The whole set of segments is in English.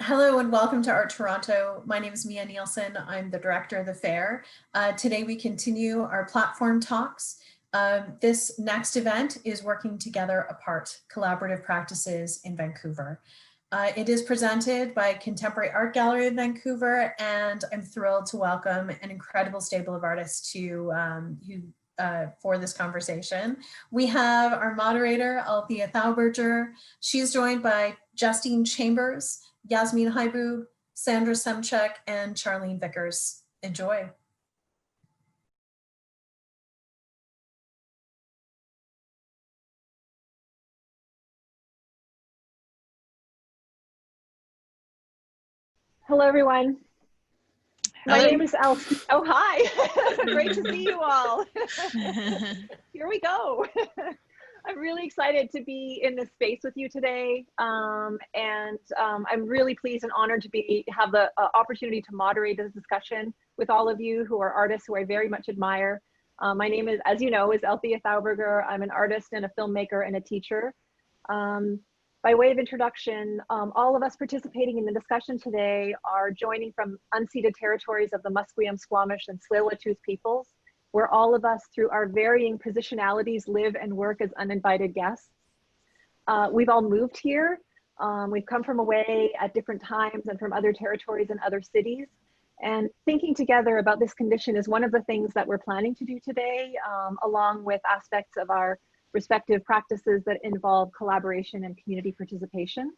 Hello and welcome to Art Toronto. My name is Mia Nielsen. I'm the director of the fair. Today we continue our platform talks. This next event is Working Together Apart, Collaborative Practices in Vancouver. It is presented by Contemporary Art Gallery of Vancouver, and I'm thrilled to welcome an incredible stable of artists for this conversation. We have our moderator, Althea Thauberger. She's joined by Justine Chambers, Yasmine Haiboub, Sandra Semchuk, and Charlene Vickers. Enjoy. Hello, everyone. My name is Althea. Oh, hi. Great to see you all. Here we go. I'm really excited to be in this space with you today. I'm really pleased and honored to have the opportunity to moderate this discussion with all of you who are artists who I very much admire. My name is, as you know, is Althea Thauberger. I'm an artist and a filmmaker and a teacher. By way of introduction, all of us participating in the discussion today are joining from unceded territories of the Musqueam, Squamish, and Tsleil-Waututh peoples, where all of us, through our varying positionalities, live and work as uninvited guests. We've all moved here. We've come from away at different times and from other territories and other cities. And thinking together about this condition is one of the things that we're planning to do today, along with aspects of our respective practices that involve collaboration and community participation.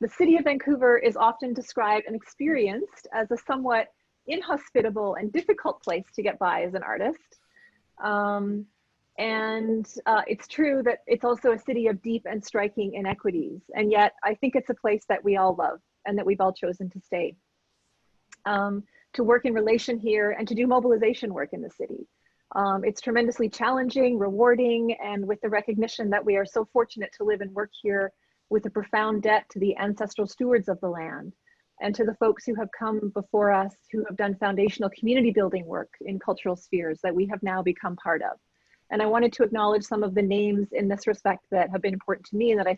The city of Vancouver is often described and experienced as a somewhat inhospitable and difficult place to get by as an artist. It's true that it's also a city of deep and striking inequities. And yet I think it's a place that we all love and that we've all chosen to stay. To work in relation here and to do mobilization work in the city. It's tremendously challenging, rewarding, and with the recognition that we are so fortunate to live and work here with a profound debt to the ancestral stewards of the land and to the folks who have come before us who have done foundational community building work in cultural spheres that we have now become part of. And I wanted to acknowledge some of the names in this respect that have been important to me and that I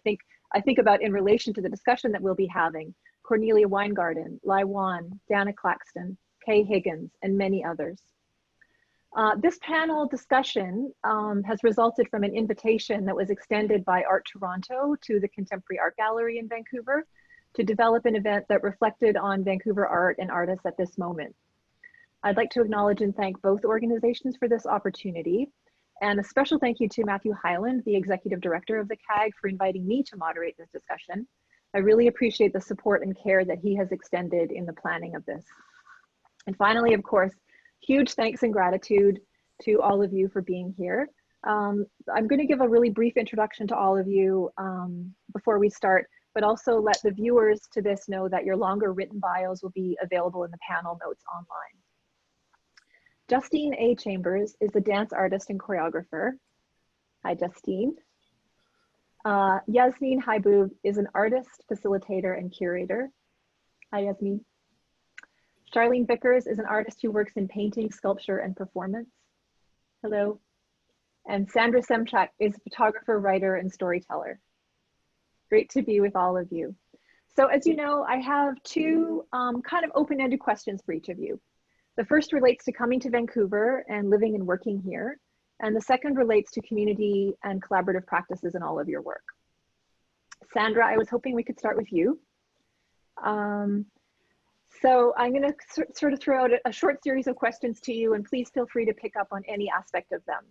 think about in relation to the discussion that we'll be having. Cornelia Weingarten, Lai Wan, Dana Claxton, Kay Higgins, and many others. This panel discussion has resulted from an invitation that was extended by Art Toronto to the Contemporary Art Gallery in Vancouver to develop an event that reflected on Vancouver art and artists at this moment. I'd like to acknowledge and thank both organizations for this opportunity, and a special thank you to Matthew Hyland, the Executive Director of the CAG, for inviting me to moderate this discussion. I really appreciate the support and care that he has extended in the planning of this. And finally, of course, huge thanks and gratitude to all of you for being here. I'm going to give a really brief introduction to all of you before we start, but also let the viewers to this know that your longer written bios will be available in the panel notes online. Justine A. Chambers is a dance artist and choreographer. Hi, Justine. Yasmine Haiboub is an artist, facilitator, and curator. Hi, Yasmine. Charlene Vickers is an artist who works in painting, sculpture, and performance. Hello. And Sandra Semchuk is a photographer, writer, and storyteller. Great to be with all of you. So as you know, I have two kind of open-ended questions for each of you. The first relates to coming to Vancouver and living and working here. And the second relates to community and collaborative practices in all of your work. Sandra, I was hoping we could start with you. So I'm going to sort of throw out a short series of questions to you, and please feel free to pick up on any aspect of them.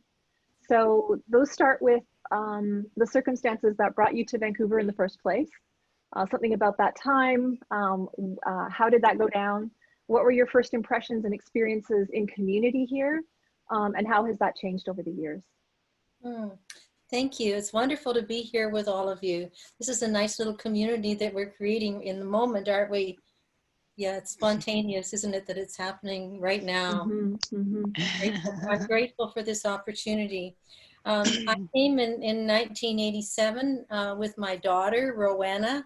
So those start with the circumstances that brought you to Vancouver in the first place, something about that time, how did that go down? What were your first impressions and experiences in community here? And how has that changed over the years? Thank you. It's wonderful to be here with all of you. This is a nice little community that we're creating in the moment, aren't we? Yeah, it's spontaneous, isn't it, that it's happening right now? I'm grateful for this opportunity. I came in 1987 with my daughter, Rowena.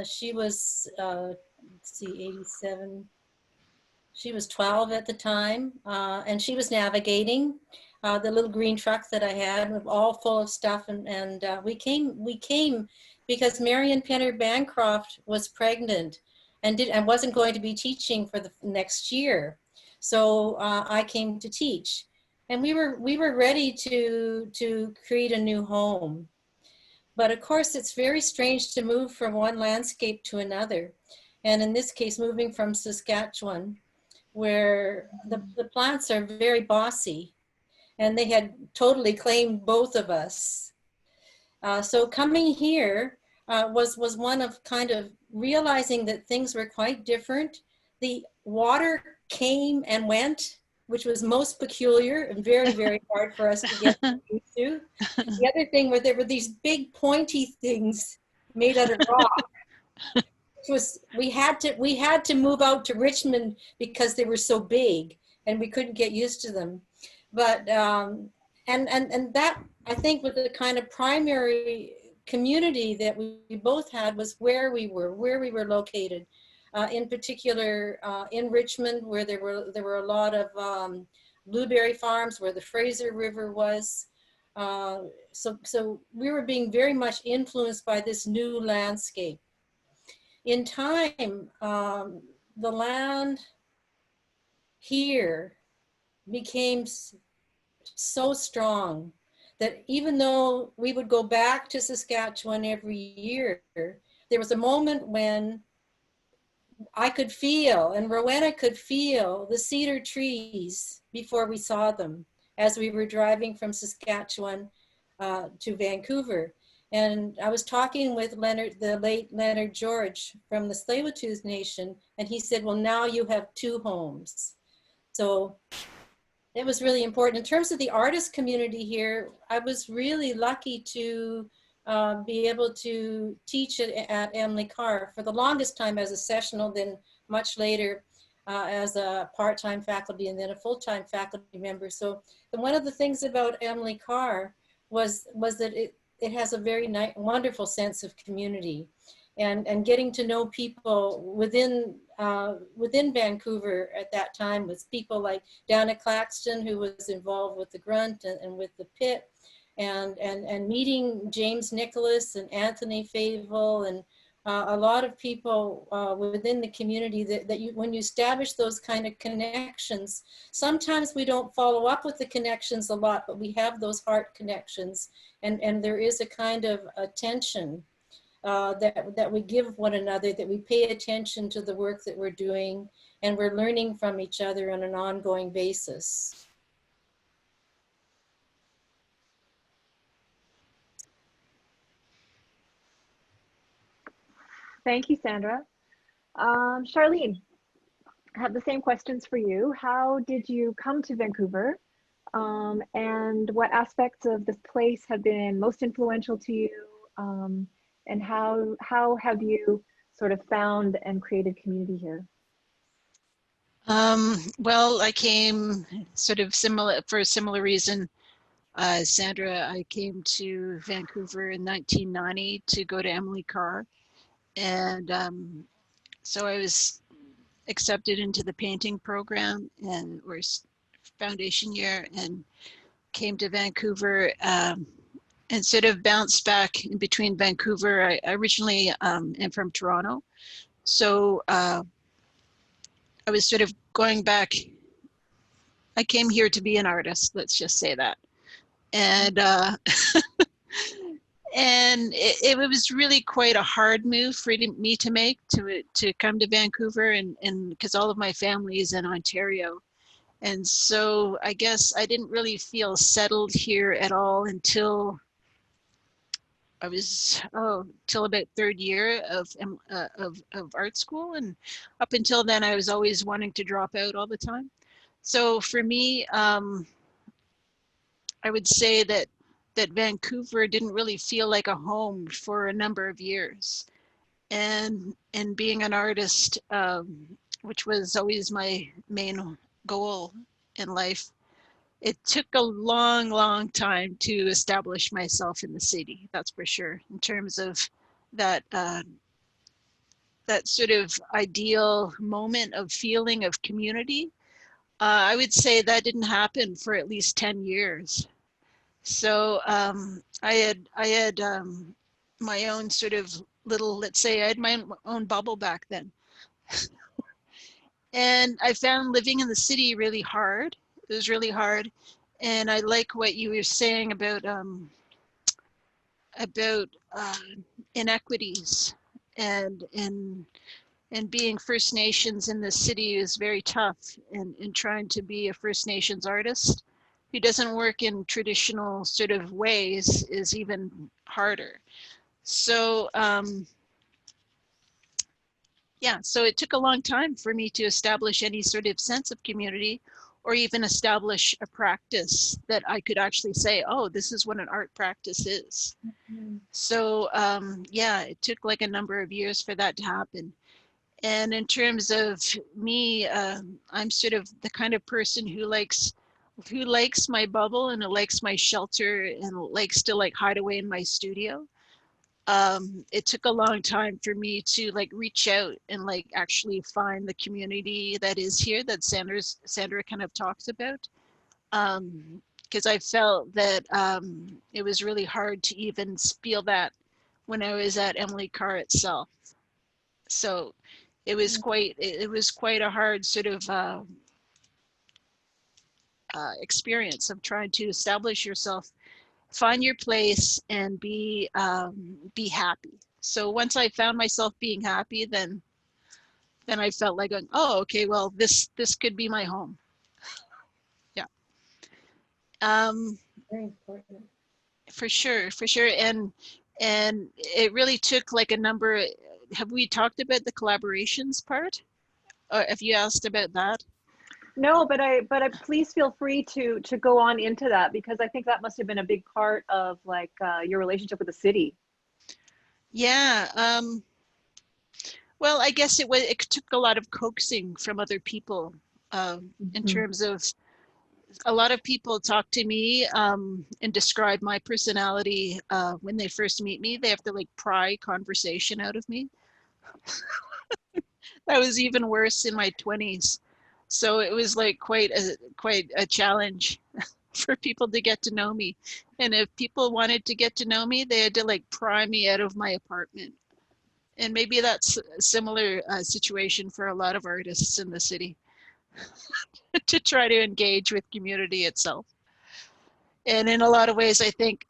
She was, let's see, 87. She was 12 at the time, and she was navigating the little green truck that I had, all full of stuff, and we came because Marion Penner Bancroft was pregnant and wasn't going to be teaching for the next year. So I came to teach, and we were ready to create a new home. But of course, it's very strange to move from one landscape to another. And in this case, moving from Saskatchewan, where the plants are very bossy, and they had totally claimed both of us. So coming here was one of kind of realizing that things were quite different. The water came and went, which was most peculiar and very, very hard for us to get used to. The other thing was there were these big pointy things made out of rock. Which was, we had to move out to Richmond because they were so big and we couldn't get used to them. But and that, I think, was the kind of primary community that we both had, was where we were located. In particular, in Richmond, where there were a lot of blueberry farms, where the Fraser River was. So we were being very much influenced by this new landscape. In time, the land here became so strong that even though we would go back to Saskatchewan every year, there was a moment when I could feel, and Rowena could feel, the cedar trees before we saw them as we were driving from Saskatchewan to Vancouver. And I was talking with the late Leonard George from the Tsleil-Waututh Nation, and he said, well, now you have two homes. So it was really important. In terms of the artist community here, I was really lucky to be able to teach at Emily Carr for the longest time as a sessional, then much later as a part-time faculty, and then a full-time faculty member. So one of the things about Emily Carr was that it has a very nice, wonderful sense of community, and getting to know people within Vancouver at that time, was people like Dana Claxton, who was involved with the Grunt and with the Pit, and meeting James Nicholas and Anthony Favel, and a lot of people within the community that when you establish those kind of connections, sometimes we don't follow up with the connections a lot, but we have those heart connections, and there is a kind of attention that we give one another, that we pay attention to the work that we're doing, and we're learning from each other on an ongoing basis. Thank you, Sandra. Charlene, I have the same questions for you. How did you come to Vancouver? And what aspects of this place have been most influential to you? And how have you sort of found and created community here? Well, I came sort of for a similar reason. Sandra, I came to Vancouver in 1990 to go to Emily Carr. And so I was accepted into the painting program or foundation year, and came to Vancouver and sort of bounced back in between Vancouver. I originally am from Toronto. So I was sort of going back. I came here to be an artist, let's just say that. And and it was really quite a hard move for me to make, to come to Vancouver, and because all of my family is in Ontario. And so I guess I didn't really feel settled here at all until I was, till about third year of art school. And up until then, I was always wanting to drop out all the time. So for me, I would say that Vancouver didn't really feel like a home for a number of years. And being an artist, which was always my main goal in life, it took a long, long time to establish myself in the city, that's for sure, in terms of that that sort of ideal moment of feeling of community. I would say that didn't happen for at least 10 years. So I had my own sort of little, let's say I had my own bubble back then. And I found living in the city really hard. It was really hard. And I like what you were saying about inequities and being First Nations in the city is very tough, and trying to be a First Nations artist who doesn't work in traditional sort of ways is even harder. So yeah, so it took a long time for me to establish any sort of sense of community, or even establish a practice that I could actually say, oh, this is what an art practice is. Mm-hmm. So yeah, it took like a number of years for that to happen. And in terms of me, I'm sort of the kind of person who likes my bubble, and who likes my shelter, and likes to like hide away in my studio. It took a long time for me to like reach out and like actually find the community that is here, that Sandra kind of talks about. Because I felt that it was really hard to even feel that when I was at Emily Carr itself. So it was quite a hard sort of experience of trying to establish yourself, find your place, and be happy. So once I found myself being happy, then I felt like, oh, okay, well, this could be my home. Yeah. Very important. For sure. And it really took like a number. Have we talked about the collaborations part? Or have you asked about that? No, but I please feel free to go on into that, because I think that must have been a big part of like your relationship with the city. Yeah. Well, I guess it took a lot of coaxing from other people in terms of, a lot of people talk to me and describe my personality when they first meet me. They have to like pry conversation out of me. That was even worse in my 20s. So it was like quite a challenge for people to get to know me. And if people wanted to get to know me, they had to like pry me out of my apartment. And maybe that's a similar situation for a lot of artists in the city to try to engage with community itself. And in a lot of ways, I think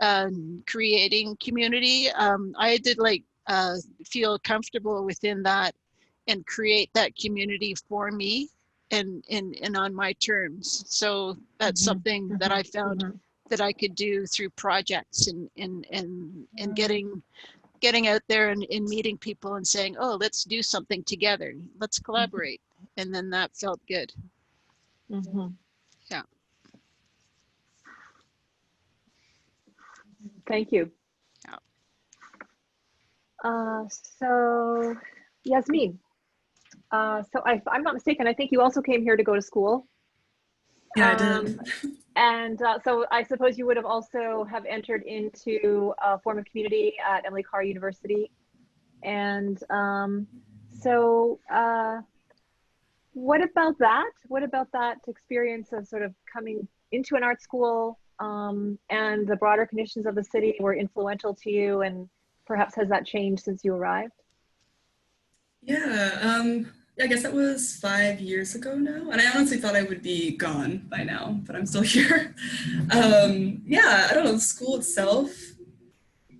creating community, I did like feel comfortable within that and create that community for me and on my terms. So that's something that I found that I could do through projects and getting out there and meeting people and saying, oh, let's do something together. Let's collaborate. And then that felt good. Yeah. Thank you. Yeah. So Yasmine, so if I'm not mistaken, I think you also came here to go to school. Yeah, I did. And so I suppose you would have also have entered into a form of community at Emily Carr University. And so what about that? What about that experience of sort of coming into an art school and the broader conditions of the city were influential to you, and perhaps has that changed since you arrived? Yeah, I guess that was 5 years ago now, and I honestly thought I would be gone by now, but I'm still here. Yeah, I don't know, the school itself,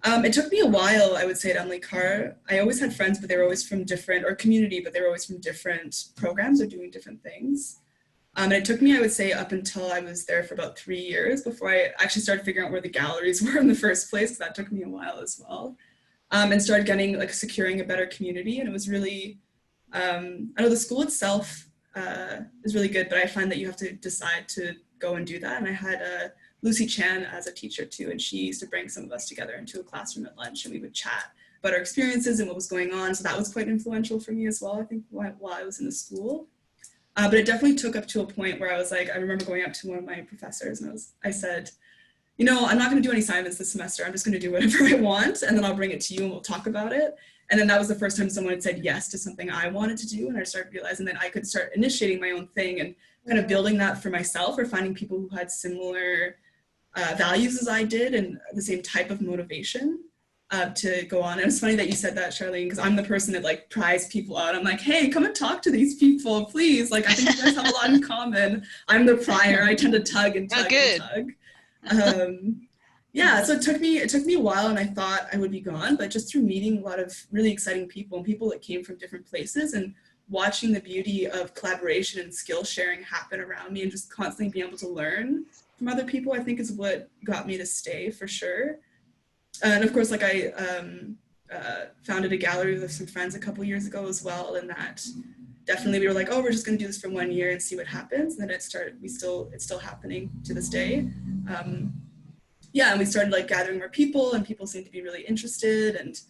it took me a while, I would say, at Emily Carr. I always had friends, but they were always from different, or community, but they were always from different programs or doing different things. And it took me, I would say, up until I was there for about 3 years before I actually started figuring out where the galleries were in the first place, because that took me a while as well. And started getting, like, securing a better community. And it was really, I know the school itself is really good, but I find that you have to decide to go and do that. And I had Lucy Chan as a teacher too, and she used to bring some of us together into a classroom at lunch, and we would chat about our experiences and what was going on. So that was quite influential for me as well, I think, while I was in the school. But it definitely took up to a point where I was like, I remember going up to one of my professors and I said, you know, I'm not going to do any assignments this semester. I'm just going to do whatever I want, and then I'll bring it to you and we'll talk about it. And then that was the first time someone had said yes to something I wanted to do, and I started realizing that I could start initiating my own thing and kind of building that for myself, or finding people who had similar values as I did and the same type of motivation. to go on. And it's funny that you said that, Charlene, because I'm the person that like pries people out. I'm like, hey, come and talk to these people, please. Like, I think you guys have a lot in common. I'm the prior. I tend to tug and tug and tug. Yeah, so it took me a while, and I thought I would be gone, but just through meeting a lot of really exciting people and people that came from different places and watching the beauty of collaboration and skill sharing happen around me and just constantly being able to learn from other people, I think is what got me to stay for sure. And of course, like I founded a gallery with some friends a couple years ago as well, and that definitely we were like, oh, we're just going to do this for 1 year and see what happens. And then it's still happening to this day. Yeah, and we started like gathering more people, and people seemed to be really interested, and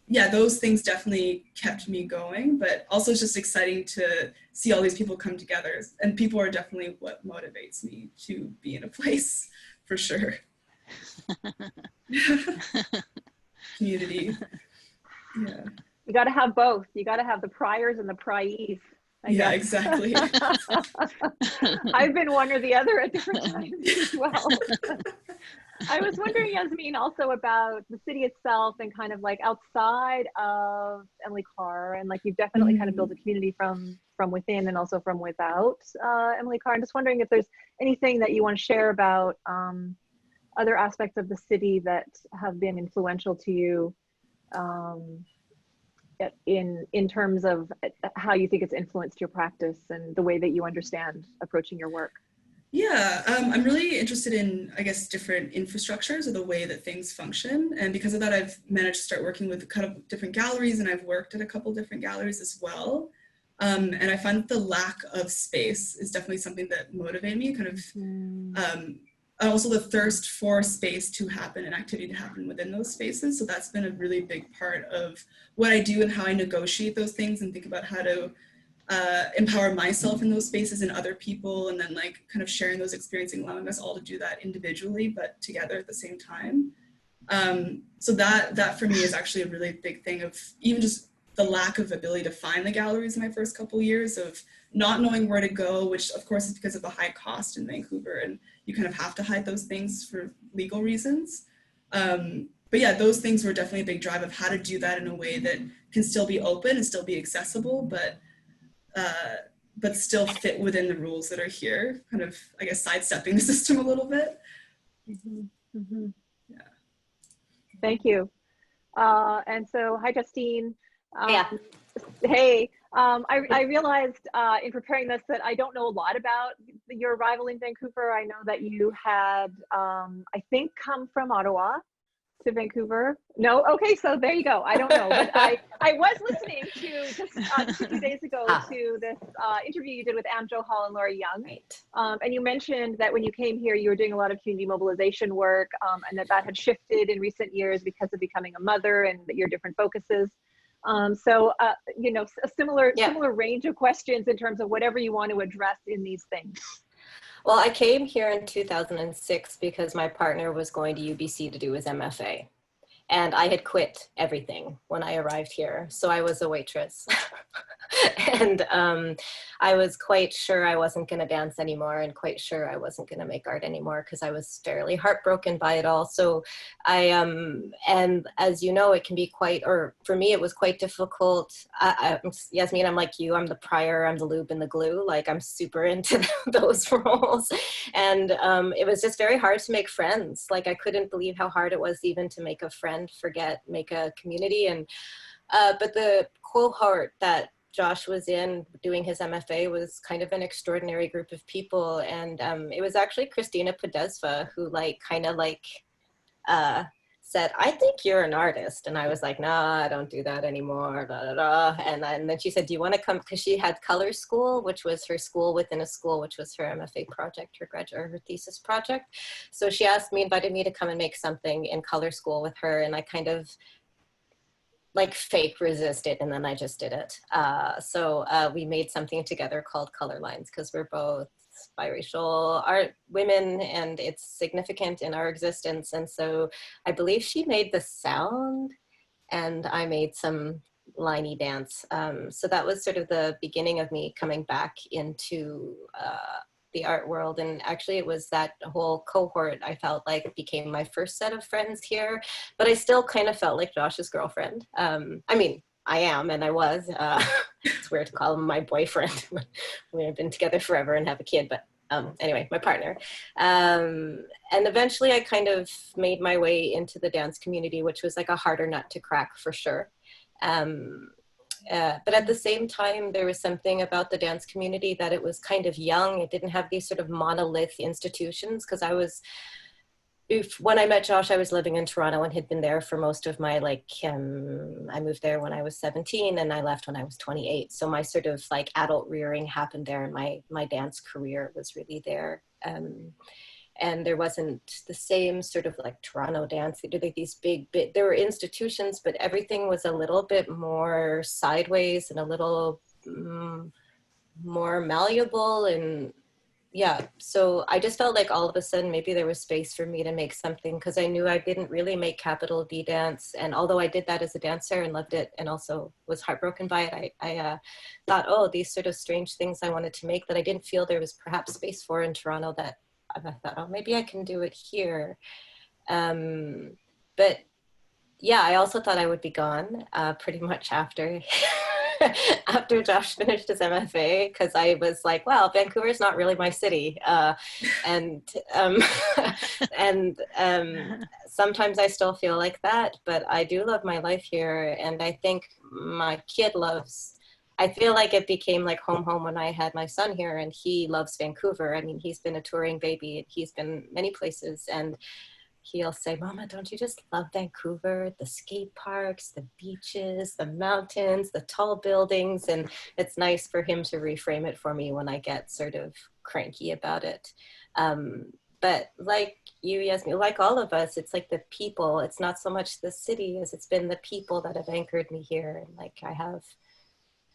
yeah, those things definitely kept me going. But also it's just exciting to see all these people come together, and people are definitely what motivates me to be in a place for sure. Community. Yeah. You got to have both. You got to have the priors and the priees. Yeah, exactly. I've been one or the other at different times as well. I was wondering, Yasmine, also about the city itself and kind of like outside of Emily Carr, and like you've definitely kind of built a community from within and also from without Emily Carr. I'm just wondering if there's anything that you want to share about other aspects of the city that have been influential to you in terms of how you think it's influenced your practice and the way that you understand approaching your work. Yeah, I'm really interested in, I guess, different infrastructures or the way that things function. And because of that, I've managed to start working with a couple of different galleries, and I've worked at a couple different galleries as well. And I find that the lack of space is definitely something that motivated me, kind of, also the thirst for space to happen and activity to happen within those spaces. So that's been a really big part of what I do and how I negotiate those things and think about how to empower myself in those spaces and other people, and then like kind of sharing those experiences, allowing us all to do that individually but together at the same time. So that for me is actually a really big thing of even just the lack of ability to find the galleries in my first couple years, of not knowing where to go, which of course is because of the high cost in Vancouver, and you kind of have to hide those things for legal reasons. But yeah, those things were definitely a big drive of how to do that in a way that can still be open and still be accessible, but still fit within the rules that are here, kind of, I guess, sidestepping the system a little bit. Yeah. Thank you. And so, hi, Justine. Yeah. Hey, I realized in preparing this that I don't know a lot about your arrival in Vancouver. I know that you had, I think, come from Ottawa to Vancouver. No? Okay, so there you go. I don't know, but I was listening to just a few days ago to this interview you did with Amjo Hall and Laura Young. Right. And you mentioned that when you came here, you were doing a lot of community mobilization work, and that had shifted in recent years because of becoming a mother and your different focuses. So, you know, a similar range of questions in terms of whatever you want to address in these things. Well, I came here in 2006 because my partner was going to UBC to do his MFA. And I had quit everything when I arrived here. So I was a waitress. And I was quite sure I wasn't going to dance anymore, and quite sure I wasn't going to make art anymore because I was fairly heartbroken by it all. So and as you know, it can be quite, or for me, it was quite difficult. Yasmine, I'm like you, I'm the prior, I'm the lube and the glue. Like, I'm super into those roles. And it was just very hard to make friends. Like, I couldn't believe how hard it was even to make a friend, make a community. And but the cohort that Josh was in doing his MFA was kind of an extraordinary group of people. And it was actually Christina Podesva who said, I think you're an artist. And I was like, nah, I don't do that anymore. Blah, blah, blah. And then she said, do you want to come? Because she had Color School, which was her school within a school, which was her MFA project, her thesis project. So she invited me to come and make something in Color School with her. And I kind of like fake resisted, and then I just did it. So we made something together called Color Lines, because we're both biracial art women and it's significant in our existence. And so I believe she made the sound and I made some liney dance. So that was sort of the beginning of me coming back into the art world. And actually it was that whole cohort I felt like became my first set of friends here, but I still kind of felt like Josh's girlfriend. I mean, I am, and I was. It's weird to call him my boyfriend. We've been together forever and have a kid, but anyway, my partner. And eventually I kind of made my way into the dance community, which was like a harder nut to crack for sure. But at the same time, there was something about the dance community that it was kind of young. It didn't have these sort of monolith institutions, because when I met Josh, I was living in Toronto and had been there for most of my, I moved there when I was 17 and I left when I was 28. So my sort of like adult rearing happened there, and my dance career was really there. And there wasn't the same sort of like Toronto dance. They did like these there were institutions, but everything was a little bit more sideways and a little more malleable. And yeah, so I just felt like all of a sudden maybe there was space for me to make something, because I knew I didn't really make capital D dance. And although I did that as a dancer and loved it and also was heartbroken by it, I thought, oh, these sort of strange things I wanted to make that I didn't feel there was perhaps space for in Toronto, that I thought, oh, maybe I can do it here. But yeah, I also thought I would be gone pretty much after after Josh finished his MFA, because I was like, well, Vancouver is not really my city. And sometimes I still feel like that, but I do love my life here. And I think my kid I feel like it became like home when I had my son here, and he loves Vancouver. I mean, he's been a touring baby and he's been many places, and he'll say, Mama, don't you just love Vancouver? The skate parks, the beaches, the mountains, the tall buildings. And it's nice for him to reframe it for me when I get sort of cranky about it. But like you, Yasmine, like all of us, it's like the people. It's not so much the city as it's been the people that have anchored me here. And like I have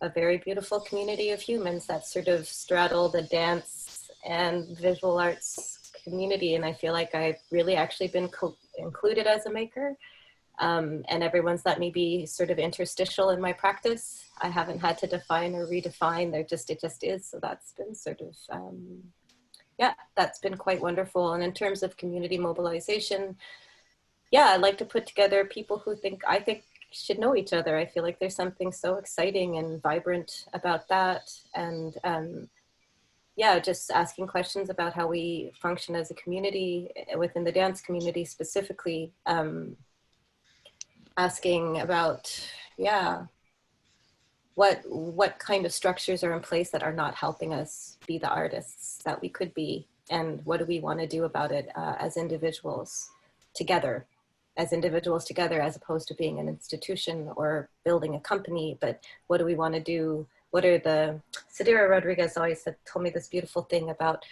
a very beautiful community of humans that sort of straddle the dance and visual arts community. And I feel like I've really actually been included as a maker. And everyone's let me be sort of interstitial in my practice. I haven't had to define or redefine. It just is. So that's been sort of, yeah, that's been quite wonderful. And in terms of community mobilization, yeah, I'd like to put together people who I think should know each other. I feel like there's something so exciting and vibrant about that. And yeah, just asking questions about how we function as a community within the dance community specifically. Asking about, yeah, what kind of structures are in place that are not helping us be the artists that we could be, and what do we want to do about it as individuals together, as opposed to being an institution or building a company. But what do we want to do? Sadira Rodriguez always told me this beautiful thing about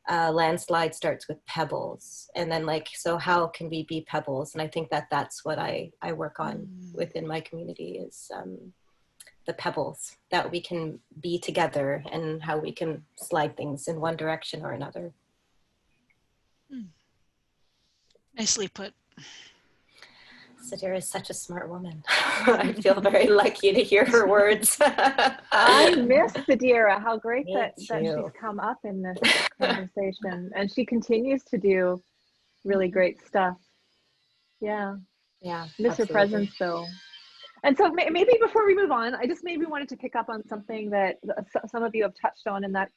landslide starts with pebbles. And then so how can we be pebbles? And I think that's what I work on within my community is the pebbles that we can be together, and how we can slide things in one direction or another. Nicely put. Sadira is such a smart woman. I feel very lucky to hear her words. I miss Sadira. How great that she's come up in this conversation. And she continues to do really great stuff. Yeah. Yeah. Miss her presence though. And so maybe before we move on, I just maybe wanted to pick up on something that some of you have touched on, and that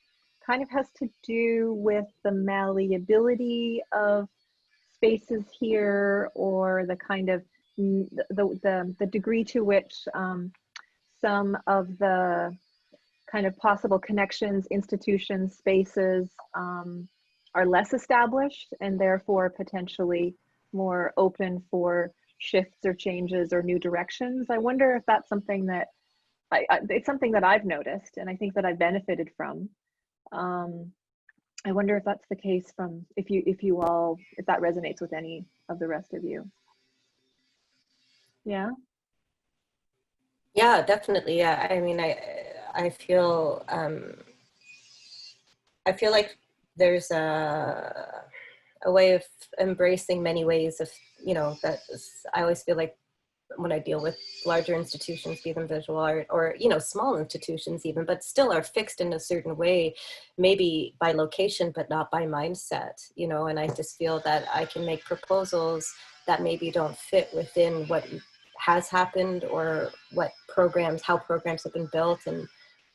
kind of has to do with the malleability of spaces here, or the kind of the degree to which some of the kind of possible connections, institutions, spaces are less established, and therefore potentially more open for shifts or changes or new directions. I wonder if that's something that it's something that I've noticed, and I think that I've benefited from. I wonder if that's the case if that resonates with any of the rest of you. Yeah. Yeah, definitely. Yeah. I mean, I feel like there's a way of embracing many ways of, that I always feel like when I deal with larger institutions, be them visual art or, small institutions even, but still are fixed in a certain way, maybe by location, but not by mindset, and I just feel that I can make proposals that maybe don't fit within what has happened or how programs have been built. And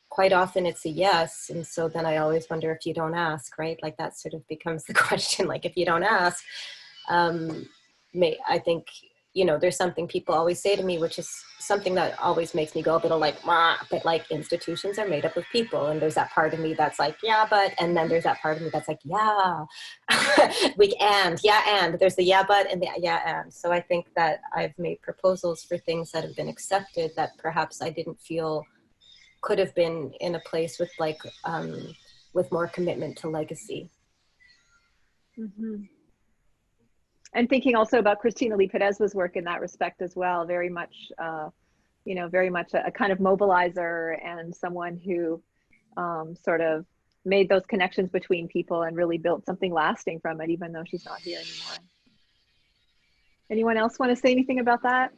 quite often it's a yes. And so then I always wonder if you don't ask, right? Like that sort of becomes the question, like if you don't ask, I think, there's something people always say to me, which is something that always makes me go a little like, "Wah," but like institutions are made up of people. And there's that part of me that's like, yeah, but, and then there's that part of me that's like, yeah, and there's the yeah, but, and the yeah, and. So I think that I've made proposals for things that have been accepted that perhaps I didn't feel could have been in a place with with more commitment to legacy. Mm-hmm. And thinking also about Cristina Lee Perez's work in that respect as well, very much, very much a kind of mobilizer and someone who sort of made those connections between people and really built something lasting from it, even though she's not here anymore. Anyone else want to say anything about that?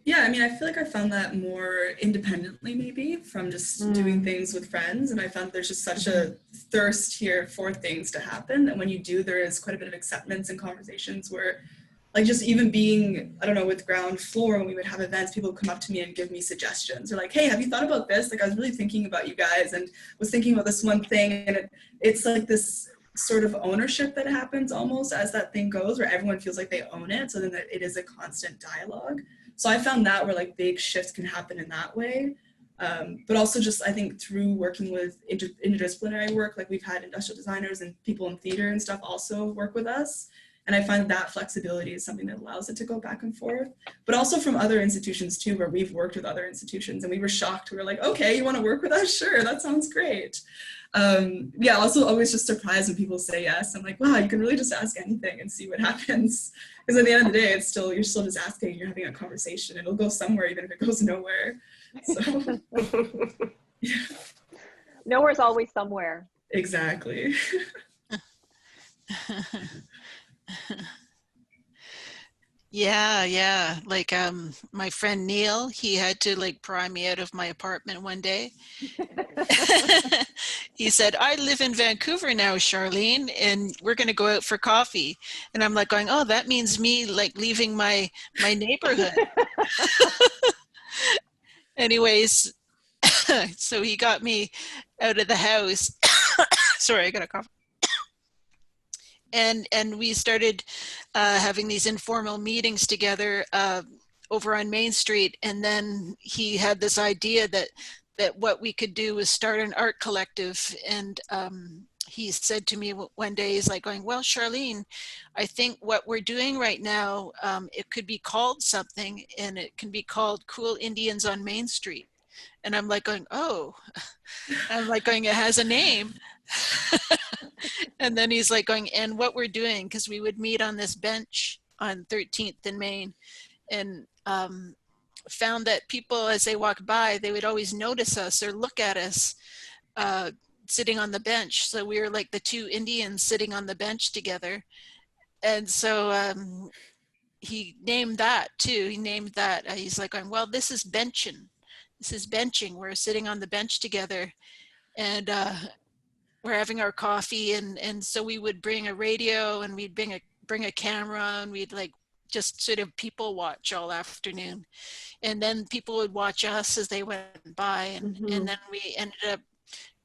Yeah, I mean, I feel like I found that more independently, maybe from just doing things with friends. And I found there's just such a thirst here for things to happen. And when you do, there is quite a bit of acceptance and conversations where, like, just even being, I don't know, with Ground Floor, when we would have events, people would come up to me and give me suggestions. They're like, hey, have you thought about this? Like, I was really thinking about you guys and was thinking about this one thing. And it's like this sort of ownership that happens almost as that thing goes, where everyone feels like they own it. So then that it is a constant dialogue. So I found that where like big shifts can happen in that way. But also just, I think through working with interdisciplinary work, like we've had industrial designers and people in theater and stuff also work with us. And I find that flexibility is something that allows it to go back and forth, but also from other institutions too, where we've worked with other institutions and we were shocked. We were like, okay, you want to work with us? Sure, that sounds great. Yeah, also always just surprised when people say yes. I'm like, wow, you can really just ask anything and see what happens. Because at the end of the day, you're still just asking, you're having a conversation. It'll go somewhere, even if it goes nowhere. So, yeah. Nowhere's always somewhere. Exactly. Yeah. Like my friend Neil, he had to like pry me out of my apartment one day. He said, I live in Vancouver now, Charlene, and we're going to go out for coffee. And I'm like going, oh, that means me like leaving my neighborhood. Anyways, so he got me out of the house. Sorry, I got a cough. And we started having these informal meetings together over on Main Street. And then he had this idea that what we could do was start an art collective. And he said to me one day, he's like going, well, Charlene, I think what we're doing right now, it could be called something, and it can be called Cool Indians on Main Street. And I'm like going, oh, I'm like going, it has a name. And then he's like going, and what we're doing, because we would meet on this bench on 13th and Main, and found that people, as they walked by, they would always notice us or look at us sitting on the bench. So we were like the two Indians sitting on the bench together. And so he named that too. He named that, he's like going, well, this is benching. This is benching. We're sitting on the bench together. And we're having our coffee, and so we would bring a radio and we'd bring a camera, and we'd like just sort of people watch all afternoon, and then people would watch us as they went by, and then we ended up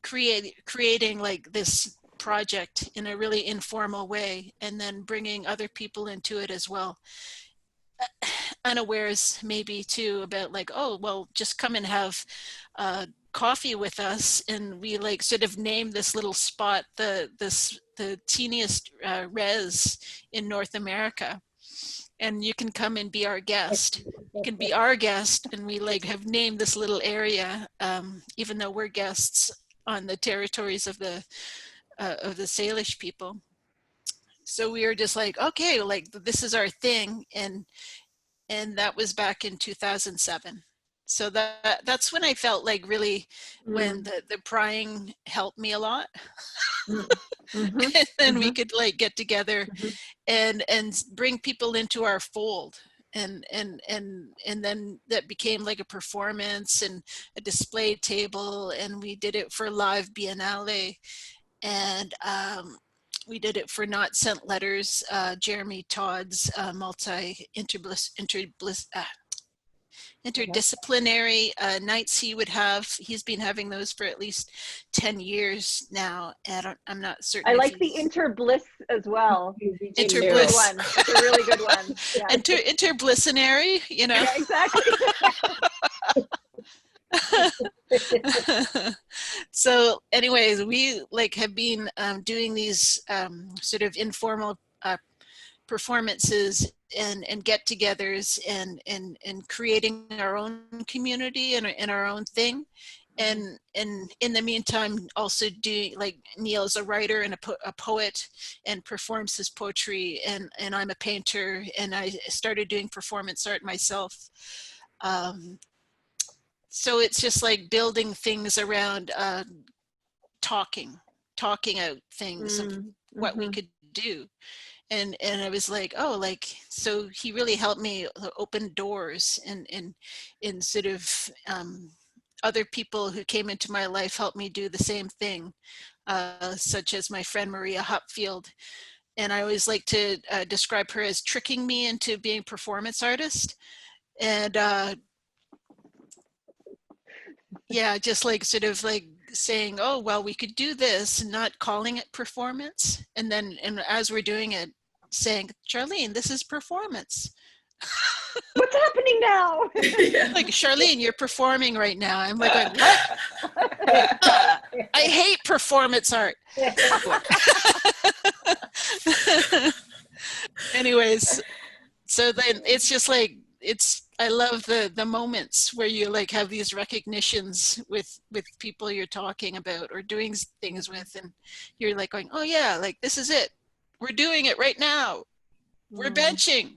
creating like this project in a really informal way, and then bringing other people into it as well, unawares maybe too about like, oh well, just come and have coffee with us. And we like sort of named this little spot the teeniest res in North America, and you can come and be our guest. You can be our guest, and we like have named this little area, even though we're guests on the territories of the Salish people. So we were just like, okay, like this is our thing, and that was back in 2007. So that's when I felt like really when the prying helped me a lot. And then we could like get together and bring people into our fold. and then that became like a performance and a display table, and we did it for live biennale, and we did it for Not Sent Letters, Jeremy Todd's interdisciplinary nights he would have. He's been having those for at least 10 years now, and I'm not certain. I like the interbliss as well. Interbliss. One. It's a really good one. Yeah. Interblissinary, you know. Yeah, exactly. So anyways, we like have been doing these sort of informal performances and get-togethers and creating our own community and our own thing, and in the meantime also doing, like, Neil's a writer and a poet and performs his poetry, and I'm a painter, and I started doing performance art myself. So it's just like building things around talking out things of what we could do. And I was like, oh, like, so he really helped me open doors, and sort of other people who came into my life helped me do the same thing, such as my friend Maria Hupfield. And I always like to describe her as tricking me into being a performance artist. And yeah, just like sort of like saying, oh, well, we could do this, and not calling it performance. And as we're doing it, saying, Charlene, this is performance. What's happening now? Like, Charlene, you're performing right now. I'm like, what? I hate performance art. Anyways, so then it's just like, I love the moments where you like have these recognitions with people you're talking about or doing things with, and you're like going, oh yeah, like this is it. We're doing it right now. We're benching.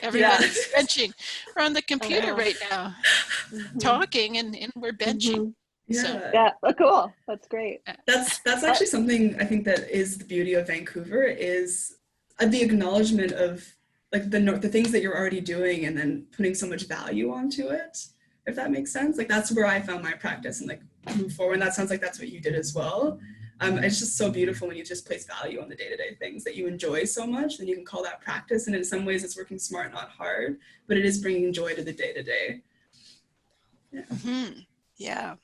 Everybody's benching. We're on the computer right now, talking, and we're benching. Yeah. So, yeah. Oh, cool. That's great. That's actually something I think that is the beauty of Vancouver, is the acknowledgement of like the things that you're already doing, and then putting so much value onto it, if that makes sense. Like that's where I found my practice and like move forward. And that sounds like that's what you did as well. It's just so beautiful when you just place value on the day-to-day things that you enjoy so much, then you can call that practice. And in some ways it's working smart, not hard, but it is bringing joy to the day-to-day. Yeah.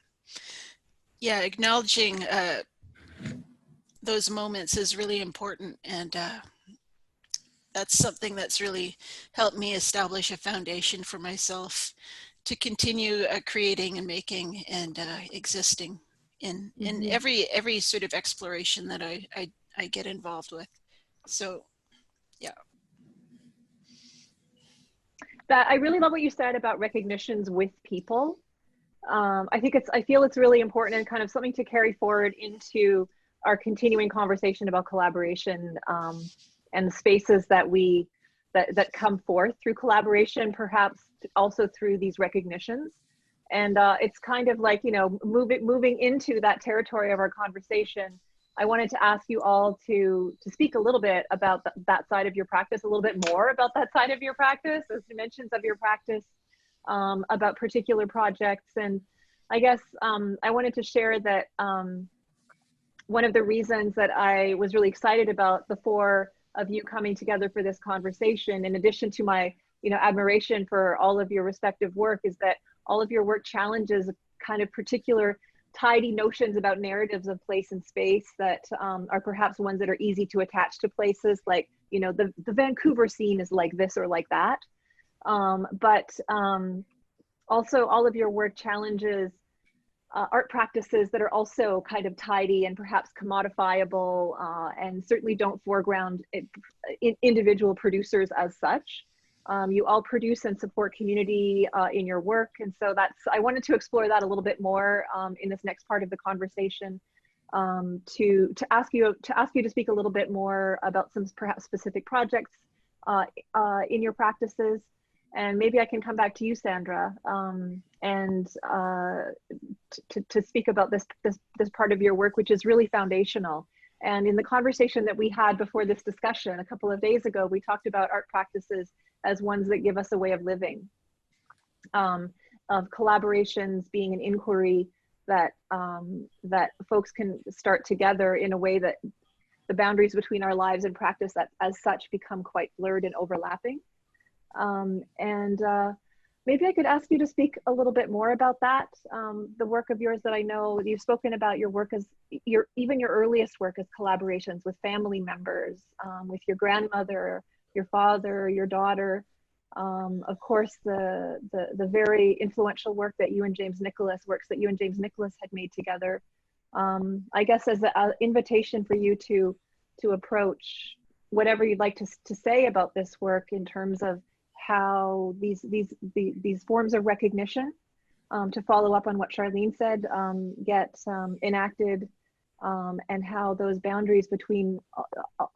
Yeah, acknowledging those moments is really important. And that's something that's really helped me establish a foundation for myself to continue creating and making and existing in every sort of exploration that I get involved with. So, yeah. That I really love what you said about recognitions with people. I feel it's really important and kind of something to carry forward into our continuing conversation about collaboration, and the spaces that that come forth through collaboration, perhaps also through these recognitions. And it's kind of like, you know, moving into that territory of our conversation, I wanted to ask you all to speak a little bit about that side of your practice, a little bit more about that side of your practice, those dimensions of your practice, about particular projects. And I guess I wanted to share that one of the reasons that I was really excited about the four of you coming together for this conversation, in addition to my, you know, admiration for all of your respective work, is that all of your work challenges kind of particular tidy notions about narratives of place and space that are perhaps ones that are easy to attach to places, like, you know, the Vancouver scene is like this or like that. But also all of your work challenges art practices that are also kind of tidy and perhaps commodifiable, and certainly don't foreground individual producers as such. You all produce and support community in your work, and so I wanted to explore that a little bit more in this next part of the conversation. To ask you to speak a little bit more about some perhaps specific projects in your practices, and maybe I can come back to you, Sandra, and to speak about this part of your work, which is really foundational. And in the conversation that we had before this discussion a couple of days ago, we talked about art practices as ones that give us a way of living, of collaborations being an inquiry that that folks can start together in a way that the boundaries between our lives and practice that as such become quite blurred and overlapping. Maybe I could ask you to speak a little bit more about that. The work of yours that I know you've spoken about, your work as even your earliest work as collaborations with family members, with your grandmother, your father, your daughter. Of course, the very influential work that you and James Nicholas had made together. I guess as an invitation for you to approach whatever you'd like to say about this work in terms of how these forms of recognition, to follow up on what Charlene said, get enacted, and how those boundaries between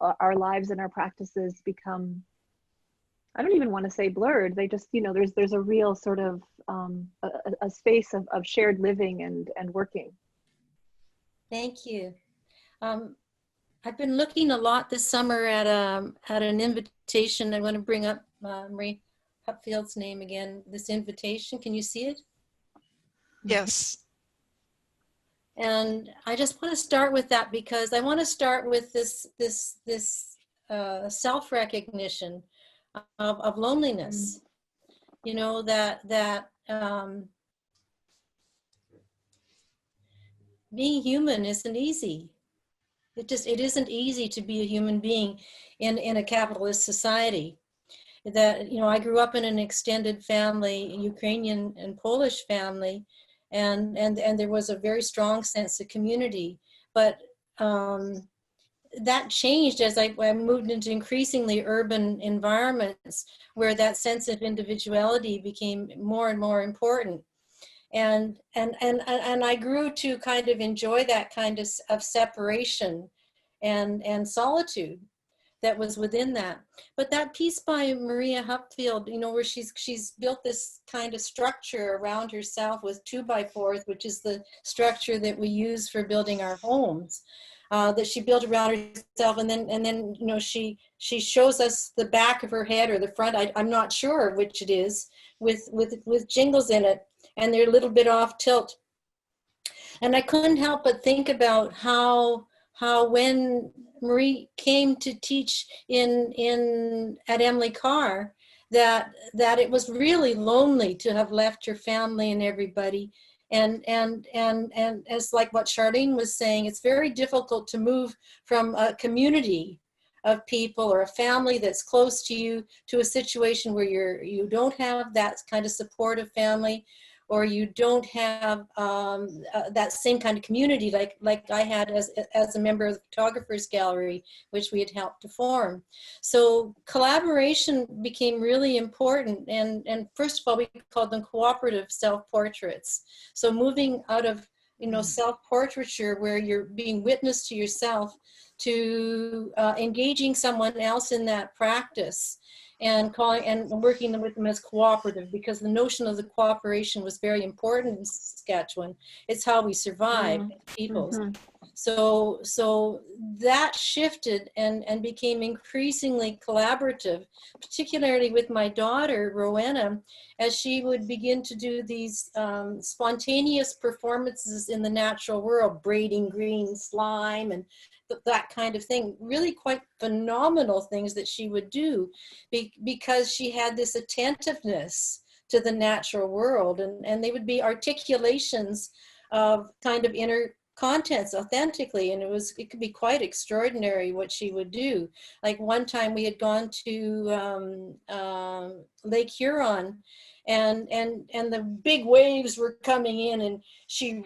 our lives and our practices become, I don't even want to say blurred. They just, you know, there's a real sort of a space of shared living and working. Thank you. I've been looking a lot this summer at an invitation. I want to bring up Marie Hupfield's name again. This invitation, can you see it? Yes. And I just want to start with that because I want to start with this self-recognition of loneliness. You know, that being human isn't easy. It isn't easy to be a human being in a capitalist society. That, you know, I grew up in an extended family, Ukrainian and Polish family, and there was a very strong sense of community. But that changed as I moved into increasingly urban environments where that sense of individuality became more and more important. And I grew to kind of enjoy that kind of separation and solitude that was within that. But that piece by Maria Hupfield, you know, where she's built this kind of structure around herself with 2x4s, which is the structure that we use for building our homes, that she built around herself, and then you know, she shows us the back of her head or the front, I'm not sure which it is, with jingles in it, and they're a little bit off tilt. And I couldn't help but think about how when Marie came to teach at Emily Carr, that it was really lonely to have left her family and everybody. And as like what Charlene was saying, it's very difficult to move from a community of people or a family that's close to you to a situation where you don't have that kind of supportive family, or you don't have that same kind of community like I had as a member of the Photographers Gallery, which we had helped to form. So collaboration became really important, and first of all, we called them cooperative self-portraits. So moving out of, you know, self-portraiture where you're being witness to yourself, to engaging someone else in that practice, and working with them as cooperative, because the notion of the cooperation was very important in Saskatchewan. It's how we survive peoples. So that shifted and became increasingly collaborative, particularly with my daughter, Rowena, as she would begin to do these spontaneous performances in the natural world, braiding green slime and that kind of thing, really quite phenomenal things that she would do because she had this attentiveness to the natural world, and they would be articulations of kind of inner contents authentically, and it could be quite extraordinary what she would do. Like one time we had gone to Lake Huron, and the big waves were coming in, and she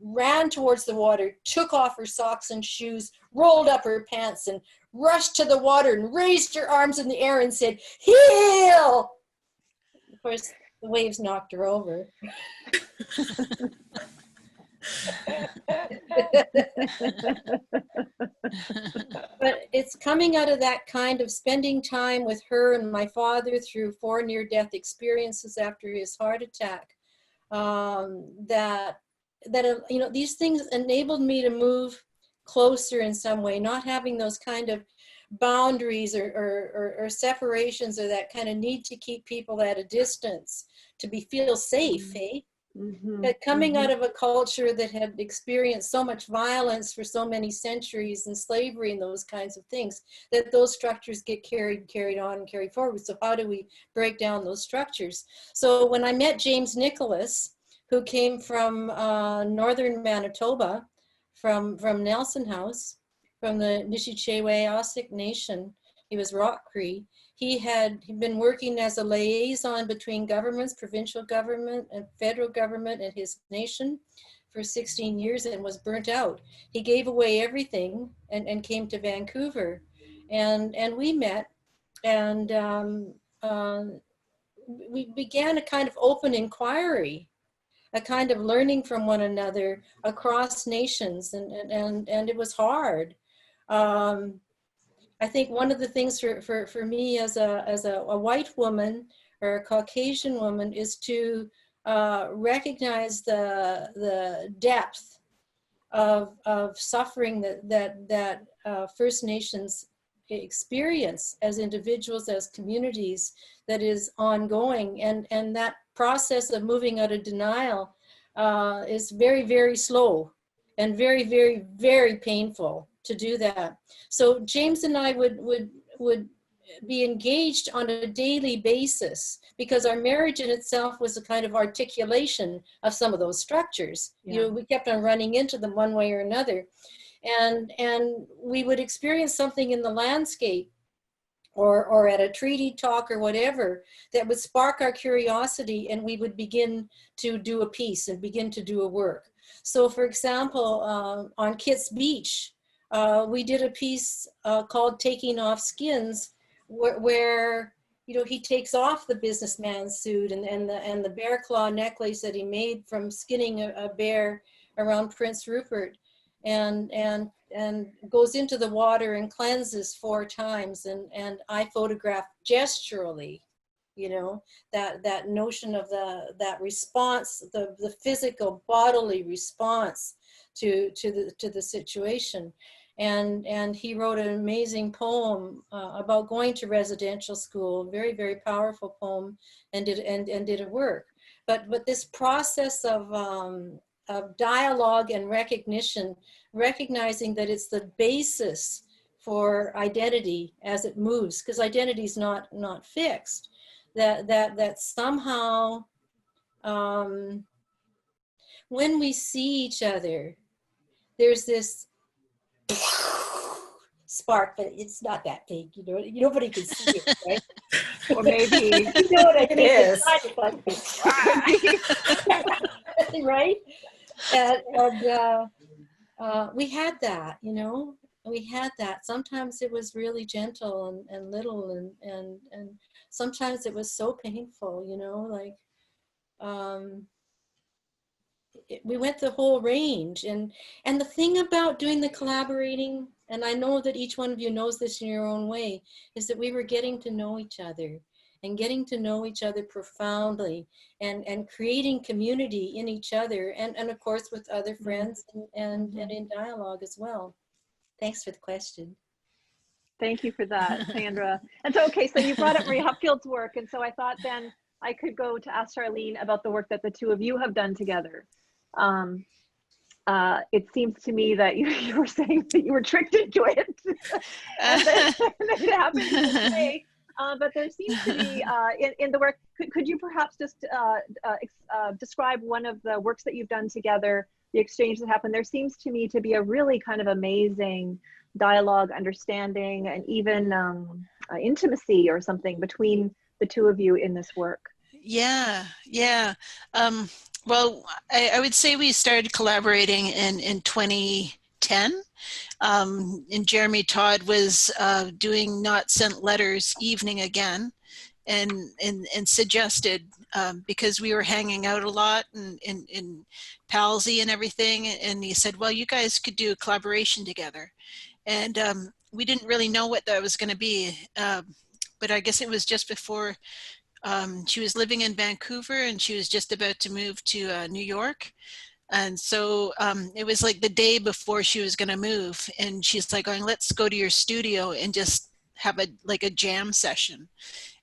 ran towards the water, took off her socks and shoes, rolled up her pants, and rushed to the water and raised her arms in the air and said, "Heel!" Of course, the waves knocked her over. But it's coming out of that kind of spending time with her and my father through 4 near-death experiences after his heart attack, that you know, these things enabled me to move closer in some way, not having those kind of boundaries or separations, or that kind of need to keep people at a distance to feel safe, eh? But coming out of a culture that had experienced so much violence for so many centuries, and slavery and those kinds of things, that those structures get carried on and carried forward. So how do we break down those structures? So when I met James Nicholas, who came from northern Manitoba, from Nelson House, from the Nishichewe Nation, he was Rock Cree. He'd been working as a liaison between governments, provincial government and federal government and his nation for 16 years and was burnt out. He gave away everything and came to Vancouver. And we met, and we began a kind of open inquiry, a kind of learning from one another across nations, and it was hard. I think one of the things for me as a white woman or a Caucasian woman is to recognize the depth of suffering that First Nations experience as individuals, as communities, that is ongoing, and that process of moving out of denial is very, very slow and very, very, very painful to do that. So James and I would be engaged on a daily basis, because our marriage in itself was a kind of articulation of some of those structures. Yeah. You know, we kept on running into them one way or another. And we would experience something in the landscape or at a treaty talk or whatever that would spark our curiosity, and we would begin to do a piece and begin to do a work. So for example, on Kitts Beach, we did a piece called Taking Off Skins, where you know, he takes off the businessman's suit and the bear claw necklace that he made from skinning a bear around Prince Rupert, and goes into the water and cleanses 4 times, and I photograph gesturally, you know, that notion of that response, the physical bodily response to the situation. And he wrote an amazing poem about going to residential school, very, very powerful poem, and did a work. But this process of dialogue and recognition, recognizing that it's the basis for identity as it moves, because identity is not fixed. That somehow, when we see each other, there's this spark, but it's not that big, you know. Nobody can see it, right? Or maybe you know what I mean? It is. Right? And we had that, you know. We had that. Sometimes it was really gentle and little, and sometimes it was so painful, you know, like we went the whole range. And the thing about doing the collaborating, and I know that each one of you knows this in your own way, is that we were getting to know each other, and getting to know each other profoundly, and creating community in each other, and of course with other friends, and in dialogue as well. Thanks for the question. Thank you for that, Sandra. And so, okay, so you brought up Marie Hupfield's work, and so I thought then I could go to ask Charlene about the work that the two of you have done together. It seems to me that you were saying that you were tricked into it, and that it happened this way. But there seems to be in the work. Could you perhaps just describe one of the works that you've done together, the exchange that happened? There seems to me to be a really kind of amazing dialogue, understanding, and even intimacy or something between the two of you in this work. Yeah. Well, I would say we started collaborating in 2010. And Jeremy Todd was doing Not Sent Letters evening again, and suggested, because we were hanging out a lot in Palsy and everything, and he said, well, you guys could do a collaboration together. And we didn't really know what that was going to be, but I guess it was just before she was living in Vancouver, and she was just about to move to New York. And so it was like the day before she was going to move, and she's like going, let's go to your studio and just have a jam session.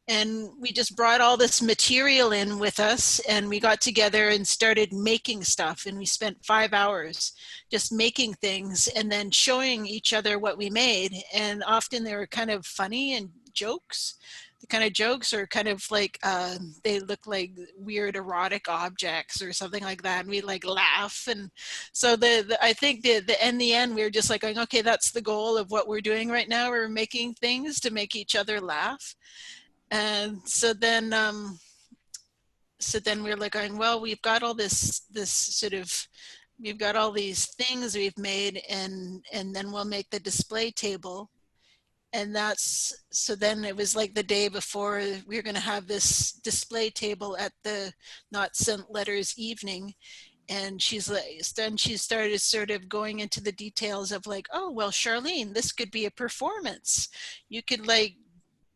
And we just brought all this material in with us, and we got together and started making stuff, and we spent 5 hours just making things and then showing each other what we made. And often they were kind of funny and jokes. The kind of jokes are kind of like they look like weird erotic objects or something like that, and we like laugh. And so I think in the end we were just like going, okay, that's the goal of what we're doing right now. We're making things to make each other laugh. And so then we're like going, well, we've got all this sort of, we've got all these things we've made, and then we'll make the display table. And so then it was like the day before we were going to have this display table at the Not Sent Letters evening. And then she started sort of going into the details of like, oh, well, Charlene, this could be a performance. You could like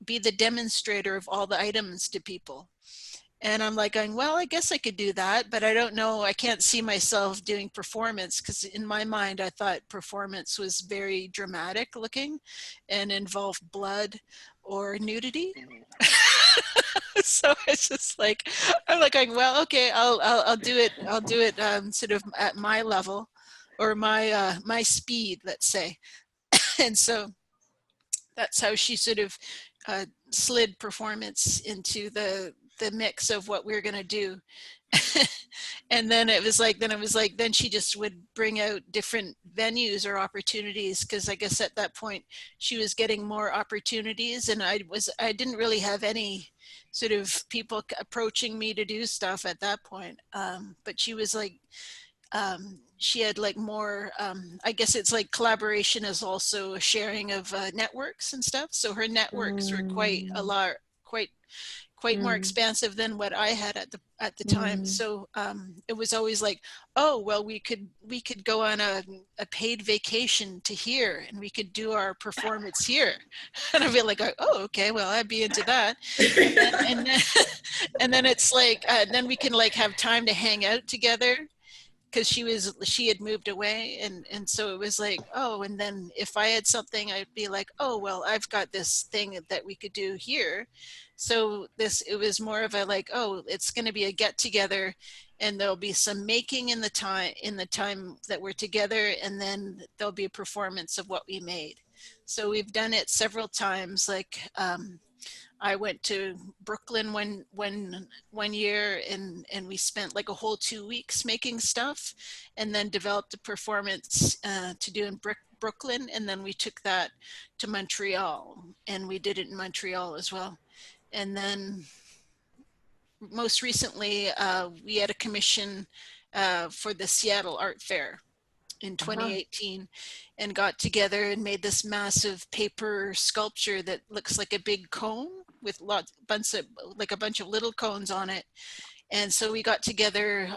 be the demonstrator of all the items to people. And I'm like going, well, I guess I could do that, but I don't know. I can't see myself doing performance, because in my mind, I thought performance was very dramatic looking and involved blood or nudity. So it's just like, I'm like going, well, okay, I'll do it. I'll do it sort of at my level or my speed, let's say. And so that's how she sort of slid performance into the mix of what we were going to do. And then it was like, then she just would bring out different venues or opportunities, because I guess at that point she was getting more opportunities, and I didn't really have any sort of people approaching me to do stuff at that point. But she was like, she had like more, I guess it's like collaboration is also a sharing of networks and stuff. So her networks were quite more expansive than what I had at the time. So it was always like, oh, well, we could go on a paid vacation to here, and we could do our performance here. And I'd be like, oh, okay, well, I'd be into that. And then it's like, then we can like have time to hang out together, because she had moved away, and so it was like, oh, and then if I had something, I'd be like, oh, well, I've got this thing that we could do here. So it was more of a like, oh, it's going to be a get together, and there'll be some making in the time that we're together, and then there'll be a performance of what we made. So we've done it several times. Like I went to Brooklyn one year, and we spent like a whole 2 weeks making stuff, and then developed a performance to do in Brooklyn. And then we took that to Montreal, and we did it in Montreal as well. And then most recently, we had a commission for the Seattle Art Fair in 2018, and got together and made this massive paper sculpture that looks like a big cone with a bunch of little cones on it. And so we got together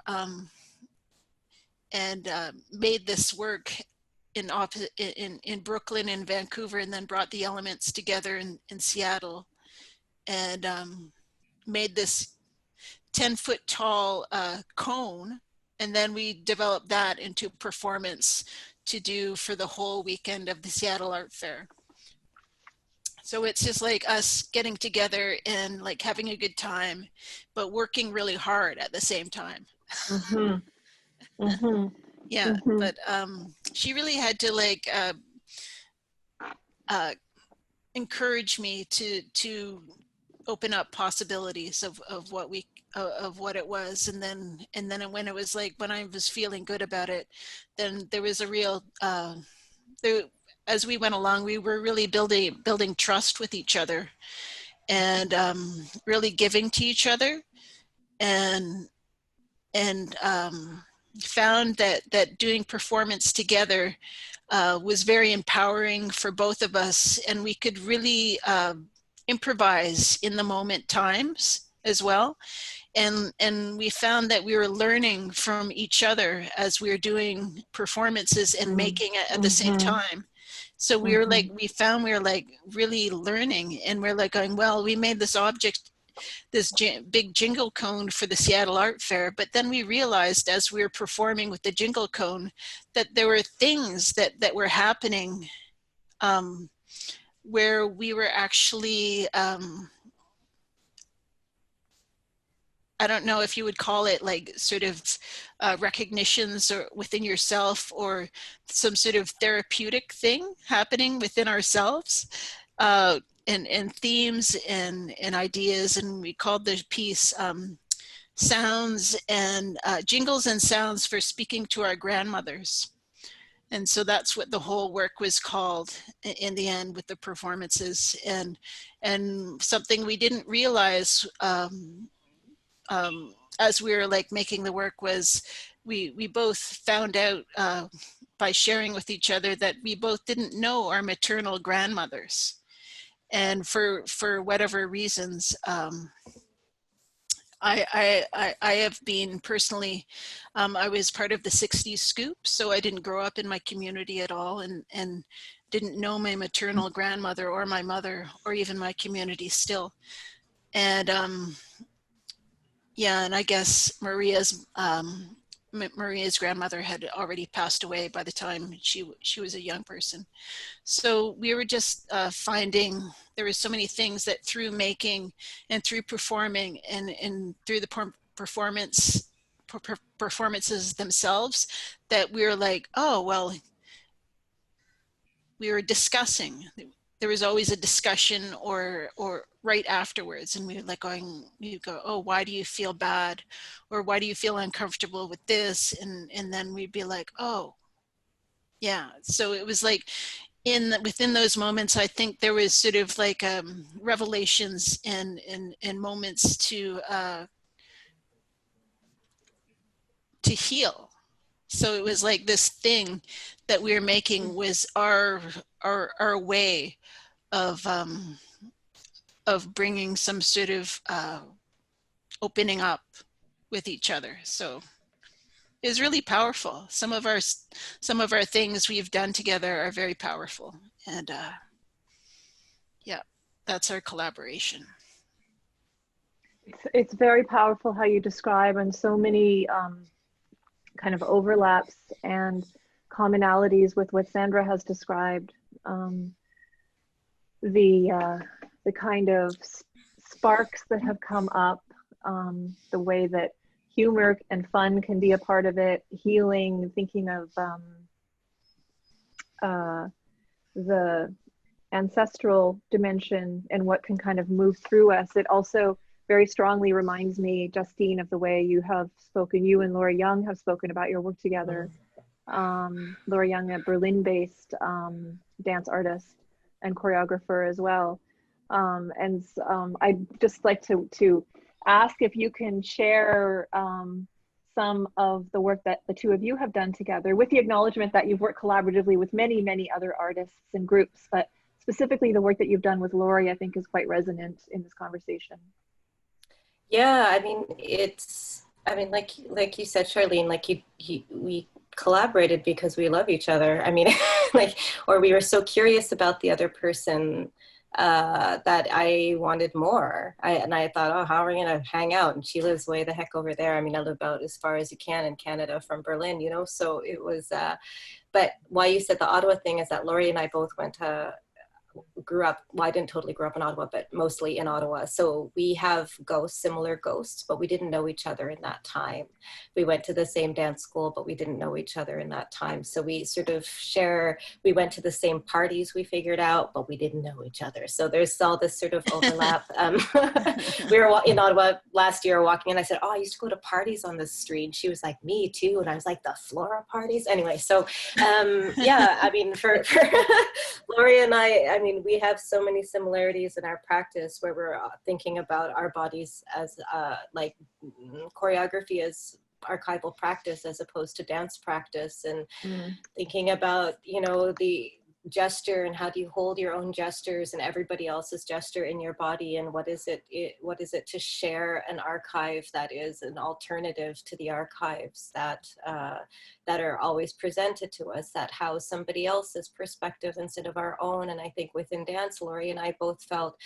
and made this work in Brooklyn and Vancouver, and then brought the elements together in Seattle, and made this 10-foot tall cone. And then we developed that into performance to do for the whole weekend of the Seattle Art Fair. So it's just like us getting together and like having a good time, but working really hard at the same time. Yeah, but she really had to like encourage me to open up possibilities of what it was. And then when it was like, when I was feeling good about it, then there was a real as we went along, we were really building trust with each other, and really giving to each other, and found that doing performance together was very empowering for both of us, and we could really improvise in the moment times as well. And we found that we were learning from each other as we were doing performances and making it at the same time. So we were like, we were like really learning, and we're like going, well, we made this object this big jingle cone for the Seattle Art Fair. But then we realized as we were performing with the jingle cone that there were things that were happening where we were actually, I don't know if you would call it like sort of recognitions or within yourself, or some sort of therapeutic thing happening within ourselves, and themes and ideas. And we called the piece Sounds and Jingles and Sounds for Speaking to Our Grandmothers. And so that's what the whole work was called in the end, with the performances. And something we didn't realize as we were like making the work was we both found out by sharing with each other that we both didn't know our maternal grandmothers. And for whatever reasons, I have been personally, I was part of the 60s scoop, so I didn't grow up in my community at all, and didn't know my maternal grandmother or my mother or even my community still. And yeah, and I guess Maria's grandmother had already passed away by the time she was a young person. So we were just finding there were so many things that through making and through performing and through the performances themselves, that we were like, oh, well, we were discussing. There was always a discussion or right afterwards, and we were like you go, oh, why do you feel bad? Or why do you feel uncomfortable with this? And then we'd be like, oh, yeah. So it was like within those moments, I think there was sort of like revelations and moments to heal. So it was like this thing that we were making was our way of bringing some sort of opening up with each other. So it was really powerful. Some of our things we've done together are very powerful, and yeah, that's our collaboration. It's very powerful how you describe, and so many kind of overlaps and commonalities with what Sandra has described. The kind of sparks that have come up, the way that humor and fun can be a part of it, healing, thinking of the ancestral dimension and what can kind of move through us. It also very strongly reminds me, Justine, of the way you have spoken, you and Laura Young have spoken about your work together. Laura Young, a Berlin-based dance artist and choreographer as well. I'd just like to ask if you can share some of the work that the two of you have done together, with the acknowledgement that you've worked collaboratively with many, many other artists and groups, but specifically the work that you've done with Laurie, I think, is quite resonant in this conversation. Yeah, I mean, like you said, Charlene, like we collaborated because we love each other. I mean, or we were so curious about the other person that I wanted more. And I thought, oh, how are we gonna hang out? And she lives way the heck over there. I mean, I live about as far as you can in Canada from Berlin, you know? So it was, but why you said the Ottawa thing is that Laurie and I both grew up, well, I didn't totally grow up in Ottawa, but mostly in Ottawa. So we have similar ghosts, but we didn't know each other in that time. We went to the same dance school, but we didn't know each other in that time. So we sort of we went to the same parties, we figured out, but we didn't know each other. So there's all this sort of overlap. We were in Ottawa last year walking, and I said, oh, I used to go to parties on this street. And she was like, me too. And I was like, the Flora parties? Anyway, so yeah, I mean, for Laurie and I mean, we have so many similarities in our practice where we're thinking about our bodies as like choreography as archival practice as opposed to dance practice, and thinking about, you know, gesture, and how do you hold your own gestures and everybody else's gesture in your body, and what is it to share an archive that is an alternative to the archives that that are always presented to us, that house somebody else's perspective instead of our own. And I think within dance, Lori and I both felt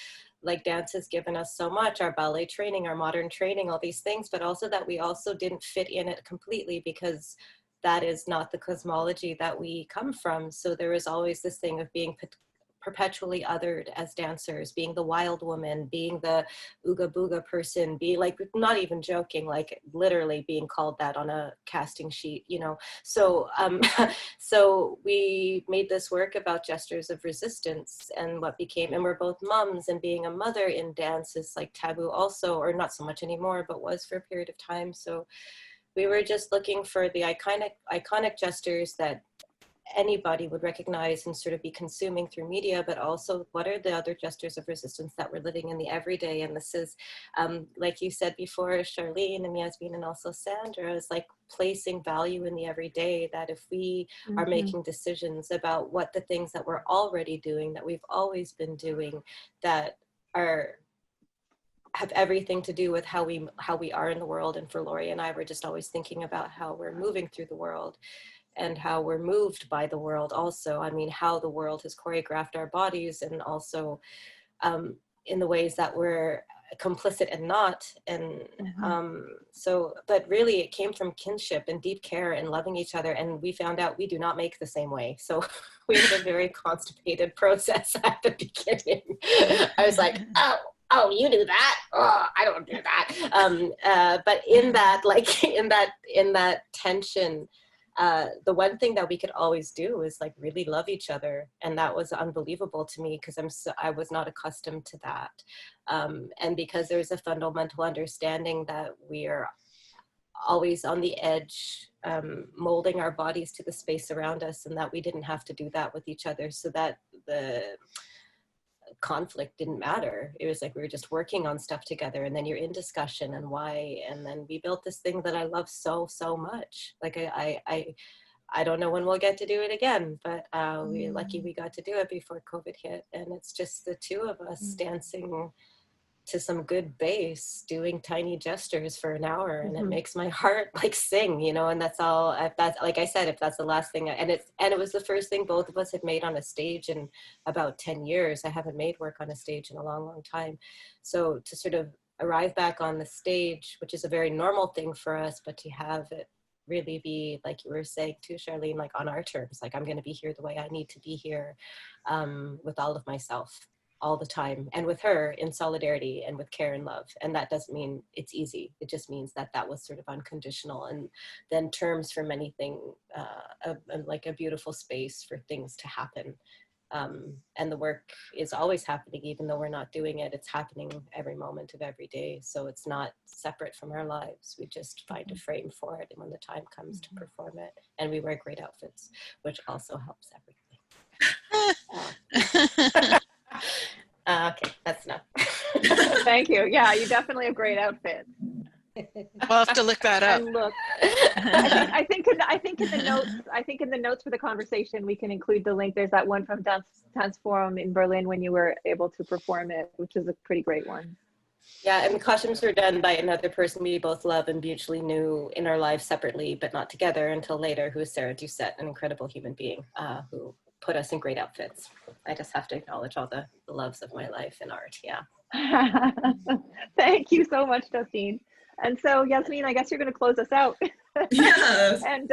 like dance has given us so much, our ballet training, our modern training, all these things, but also that we also didn't fit in it completely because that is not the cosmology that we come from. So there is always this thing of being perpetually othered as dancers, being the wild woman, being the ooga booga person, being like, not even joking, like literally being called that on a casting sheet, you know. So so we made this work about gestures of resistance, and what became, and we're both moms, and being a mother in dance is like taboo also, or not so much anymore, but was for a period of time. So we were just looking for the iconic gestures that anybody would recognize and sort of be consuming through media, but also what are the other gestures of resistance that we're living in the everyday. And this is, like you said before, Charlene and Yasmine and also Sandra, is like placing value in the everyday, that if we are making decisions about what the things that we're already doing, that we've always been doing, that have everything to do with how we are in the world. And for Lori and I, we're just always thinking about how we're moving through the world and how we're moved by the world also. I mean, how the world has choreographed our bodies, and also in the ways that we're complicit and not. And so, but really it came from kinship and deep care and loving each other. And we found out we do not make the same way. So we had a very constipated process at the beginning. I was like, oh, you do that? Oh, I don't do that. But in that, like, in that tension, the one thing that we could always do is like really love each other. And that was unbelievable to me, because I was not accustomed to that. And because there's a fundamental understanding that we are always on the edge, molding our bodies to the space around us, and that we didn't have to do that with each other, so that the conflict didn't matter. It was like we were just working on stuff together, and then you're in discussion and why, and then we built this thing that I love so much. Like I don't know when we'll get to do it again, but we're lucky we got to do it before COVID hit, and it's just the two of us dancing to some good bass, doing tiny gestures for an hour, and it makes my heart like sing, you know. And that's all. If that's, like I said, if that's the last thing, and it was the first thing both of us had made on a stage in about 10 years. I haven't made work on a stage in a long time. So to sort of arrive back on the stage, which is a very normal thing for us, but to have it really be, like you were saying too, Charlene, like on our terms, like I'm going to be here the way I need to be here, with all of myself, all the time, and with her in solidarity and with care and love. And that doesn't mean it's easy. It just means that that was sort of unconditional, and then terms from anything, like a beautiful space for things to happen. And the work is always happening, even though we're not doing it. It's happening every moment of every day. So it's not separate from our lives. We just find a frame for it, and when the time comes to perform it, and we wear great outfits, which also helps everything. Okay, that's enough. Thank you. Yeah, you definitely have great outfits. We'll have to look that up. And look, I think in the notes for the conversation we can include the link. There's that one from Dance Forum in Berlin when you were able to perform it, which is a pretty great one. Yeah, and the costumes were done by another person we both love and mutually knew in our lives separately, but not together until later, who is Sarah Doucette, an incredible human being who put us in great outfits. I just have to acknowledge all the loves of my life in art, yeah. Thank you so much, Justine. And so, Yasmine, I guess you're going to close us out. Yes. And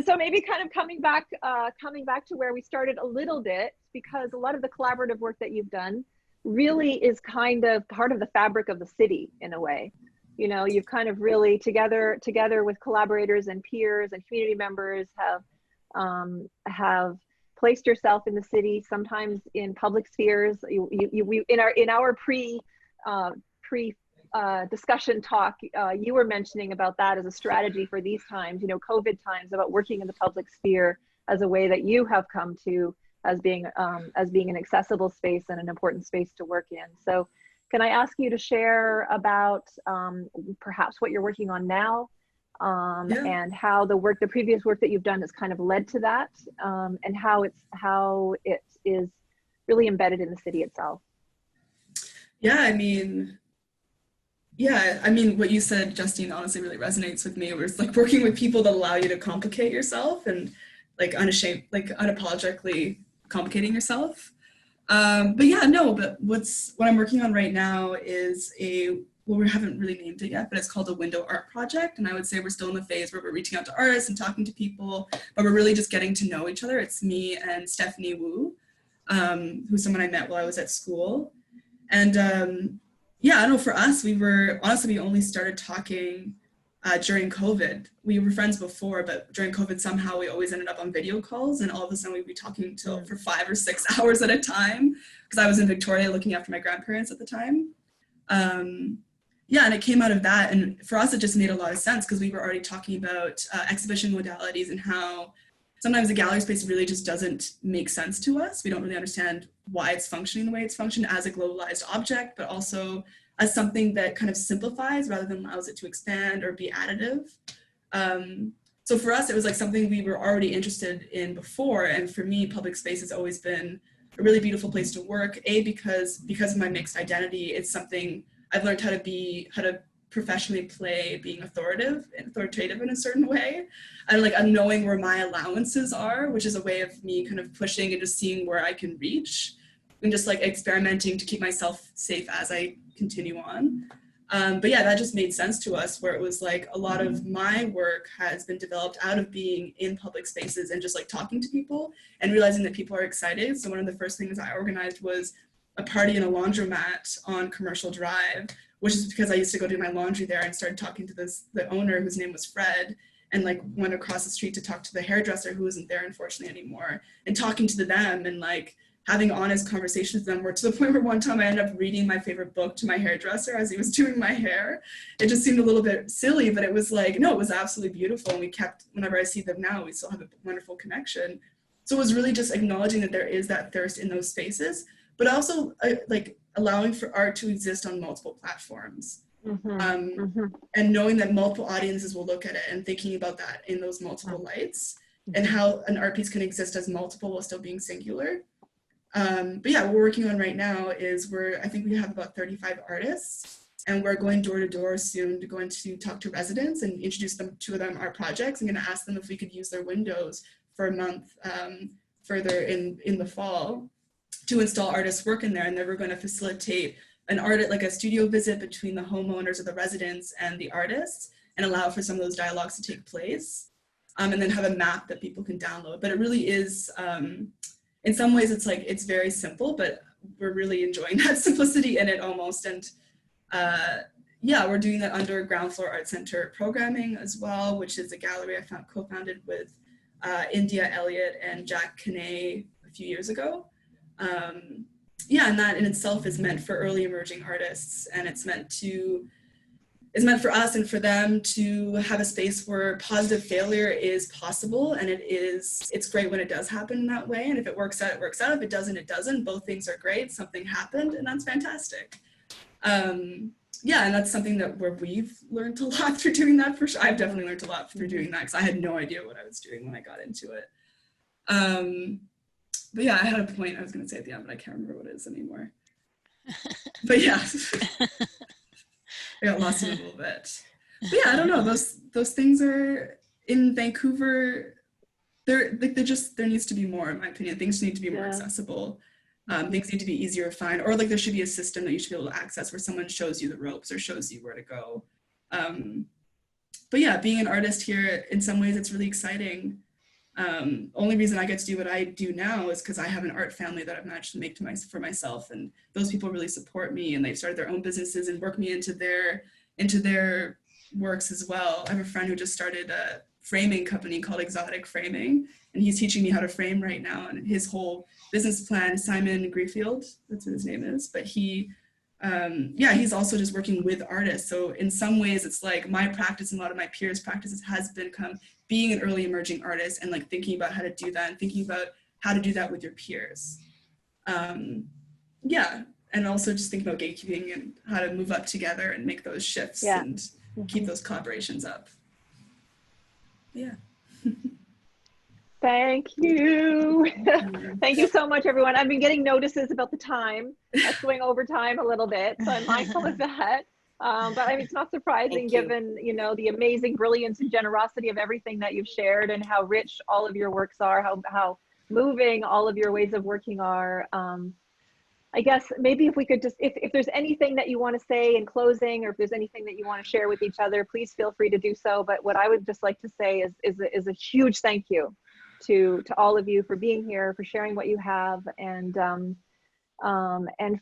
so maybe kind of coming back to where we started a little bit, because a lot of the collaborative work that you've done really is kind of part of the fabric of the city in a way. You know, you've kind of really together with collaborators and peers and community members have placed yourself in the city, sometimes in public spheres. We in our pre discussion talk, you were mentioning about that as a strategy for these times, you know, COVID times, about working in the public sphere as a way that you have come to as being an accessible space and an important space to work in. So can I ask you to share about perhaps what you're working on now, and how the previous work that you've done has kind of led to that, and how it is really embedded in the city itself. Yeah, I mean, what you said, Justine, honestly really resonates with me. It was like working with people that allow you to complicate yourself and like unapologetically complicating yourself. But what I'm working on right now is we haven't really named it yet, but it's called a window art project. And I would say we're still in the phase where we're reaching out to artists and talking to people, but we're really just getting to know each other. It's me and Stephanie Wu, who's someone I met while I was at school. And I don't know, for us, we only started talking during COVID. We were friends before, but during COVID, somehow we always ended up on video calls, and all of a sudden we'd be talking for 5 or 6 hours at a time, because I was in Victoria looking after my grandparents at the time. And it came out of that. And for us, it just made a lot of sense because we were already talking about exhibition modalities and how sometimes the gallery space really just doesn't make sense to us. We don't really understand why it's functioning the way it's functioned as a globalized object, but also as something that kind of simplifies rather than allows it to expand or be additive. So for us, it was like something we were already interested in before. And for me, public space has always been a really beautiful place to work. Because of my mixed identity, it's something I've learned how to professionally play being authoritative in a certain way. And like I'm knowing where my allowances are, which is a way of me kind of pushing and just seeing where I can reach and just like experimenting to keep myself safe as I continue on. That just made sense to us, where it was like a lot of my work has been developed out of being in public spaces and just like talking to people and realizing that people are excited. So one of the first things I organized was a party in a laundromat on Commercial Drive, which is because I used to go do my laundry there, and started talking to the owner, whose name was Fred, and like went across the street to talk to the hairdresser, who isn't there unfortunately anymore, and talking to them and like having honest conversations with them, where to the point where one time I ended up reading my favorite book to my hairdresser as he was doing my hair. It just seemed a little bit silly, but it was like, no, it was absolutely beautiful. And whenever I see them now, we still have a wonderful connection. So it was really just acknowledging that there is that thirst in those spaces, but also like allowing for art to exist on multiple platforms. And knowing that multiple audiences will look at it and thinking about that in those multiple lights, and how an art piece can exist as multiple while still being singular. What we're working on right now is I think we have about 35 artists, and we're going door to door soon to going to talk to residents and introduce them to our projects. I'm going to ask them if we could use their windows for a month further in the fall to install artists' work in there. And then we're going to facilitate like a studio visit between the homeowners or the residents and the artists, and allow for some of those dialogues to take place. And then have a map that people can download. But it really is, in some ways it's very simple, but we're really enjoying that simplicity in it almost. And we're doing that under Ground Floor Art Center programming as well, which is a gallery I co-founded with India Elliott and Jack Kinney a few years ago. And that in itself is meant for early emerging artists, and it's meant for us and for them to have a space where positive failure is possible. And it's great when it does happen in that way. And if it works out, it works out. If it doesn't, it doesn't. Both things are great. Something happened, and that's fantastic. And that's something where we've learned a lot through doing that, for sure. I've definitely learned a lot through doing that, because I had no idea what I was doing when I got into it. I had a point I was going to say at the end, but I can't remember what it is anymore. But yeah. I got lost in a little bit. But I don't know. Those things are in Vancouver. There needs to be more, in my opinion. Things need to be more accessible. Things need to be easier to find, or like there should be a system that you should be able to access where someone shows you the ropes or shows you where to go. Being an artist here, in some ways, it's really exciting. Only reason I get to do what I do now is because I have an art family that I've managed to make for myself, and those people really support me, and they've started their own businesses and work me into their works as well. I have a friend who just started a framing company called Exotic Framing, and he's teaching me how to frame right now. And his whole business plan, Simon Griefield, that's what his name is, but he's also just working with artists. So in some ways, it's like my practice and a lot of my peers' practices has become being an early emerging artist, and like thinking about how to do that, and thinking about how to do that with your peers. And also just thinking about gatekeeping and how to move up together and make those shifts and keep those collaborations up. Thank you. Thank you so much, everyone. I've been getting notices about the time. That's going over time a little bit, so I'm mindful of that. But I mean, it's not surprising given, you know, the amazing brilliance and generosity of everything that you've shared and how rich all of your works are, how moving all of your ways of working are. I guess maybe if we could just, if there's anything that you want to say in closing, or if there's anything that you want to share with each other, please feel free to do so. But what I would just like to say is a huge thank you to all of you for being here, for sharing what you have, and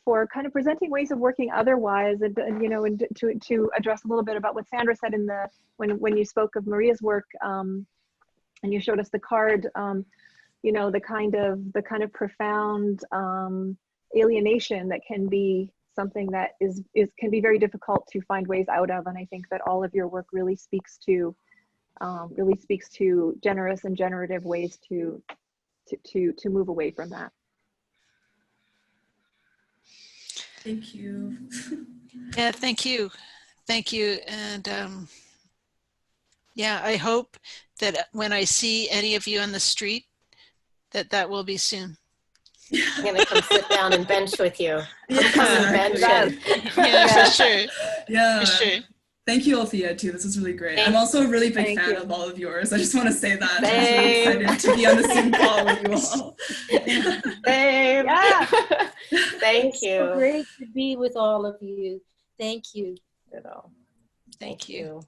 for kind of presenting ways of working otherwise, and you know, and to address a little bit about what Sandra said in the when you spoke of Maria's work, and you showed us the card, you know, the kind of profound alienation that can be something that can be very difficult to find ways out of. And I think that all of your work really speaks to generous and generative ways to move away from that. Thank you. Yeah, thank you. Thank you. And yeah, I hope that when I see any of you on the street, that will be soon. I'm gonna come sit down and bench with you. Yeah, Come and bench Yeah, for sure. Yeah. For sure. Thank you, Althea, too. This is really great. Thank I'm also a really big Thank fan you. of all of yours. I just want to say that. I'm Same. really excited to be on the same call with you all. Same. Yeah. Thank So you. great to be with all of you. Thank you. Ditto. Thank you.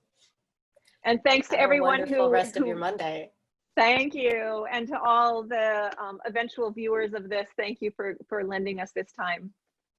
And thanks to Have a everyone wonderful rest of your Monday. Thank you. And to all the eventual viewers of this, thank you for lending us this time.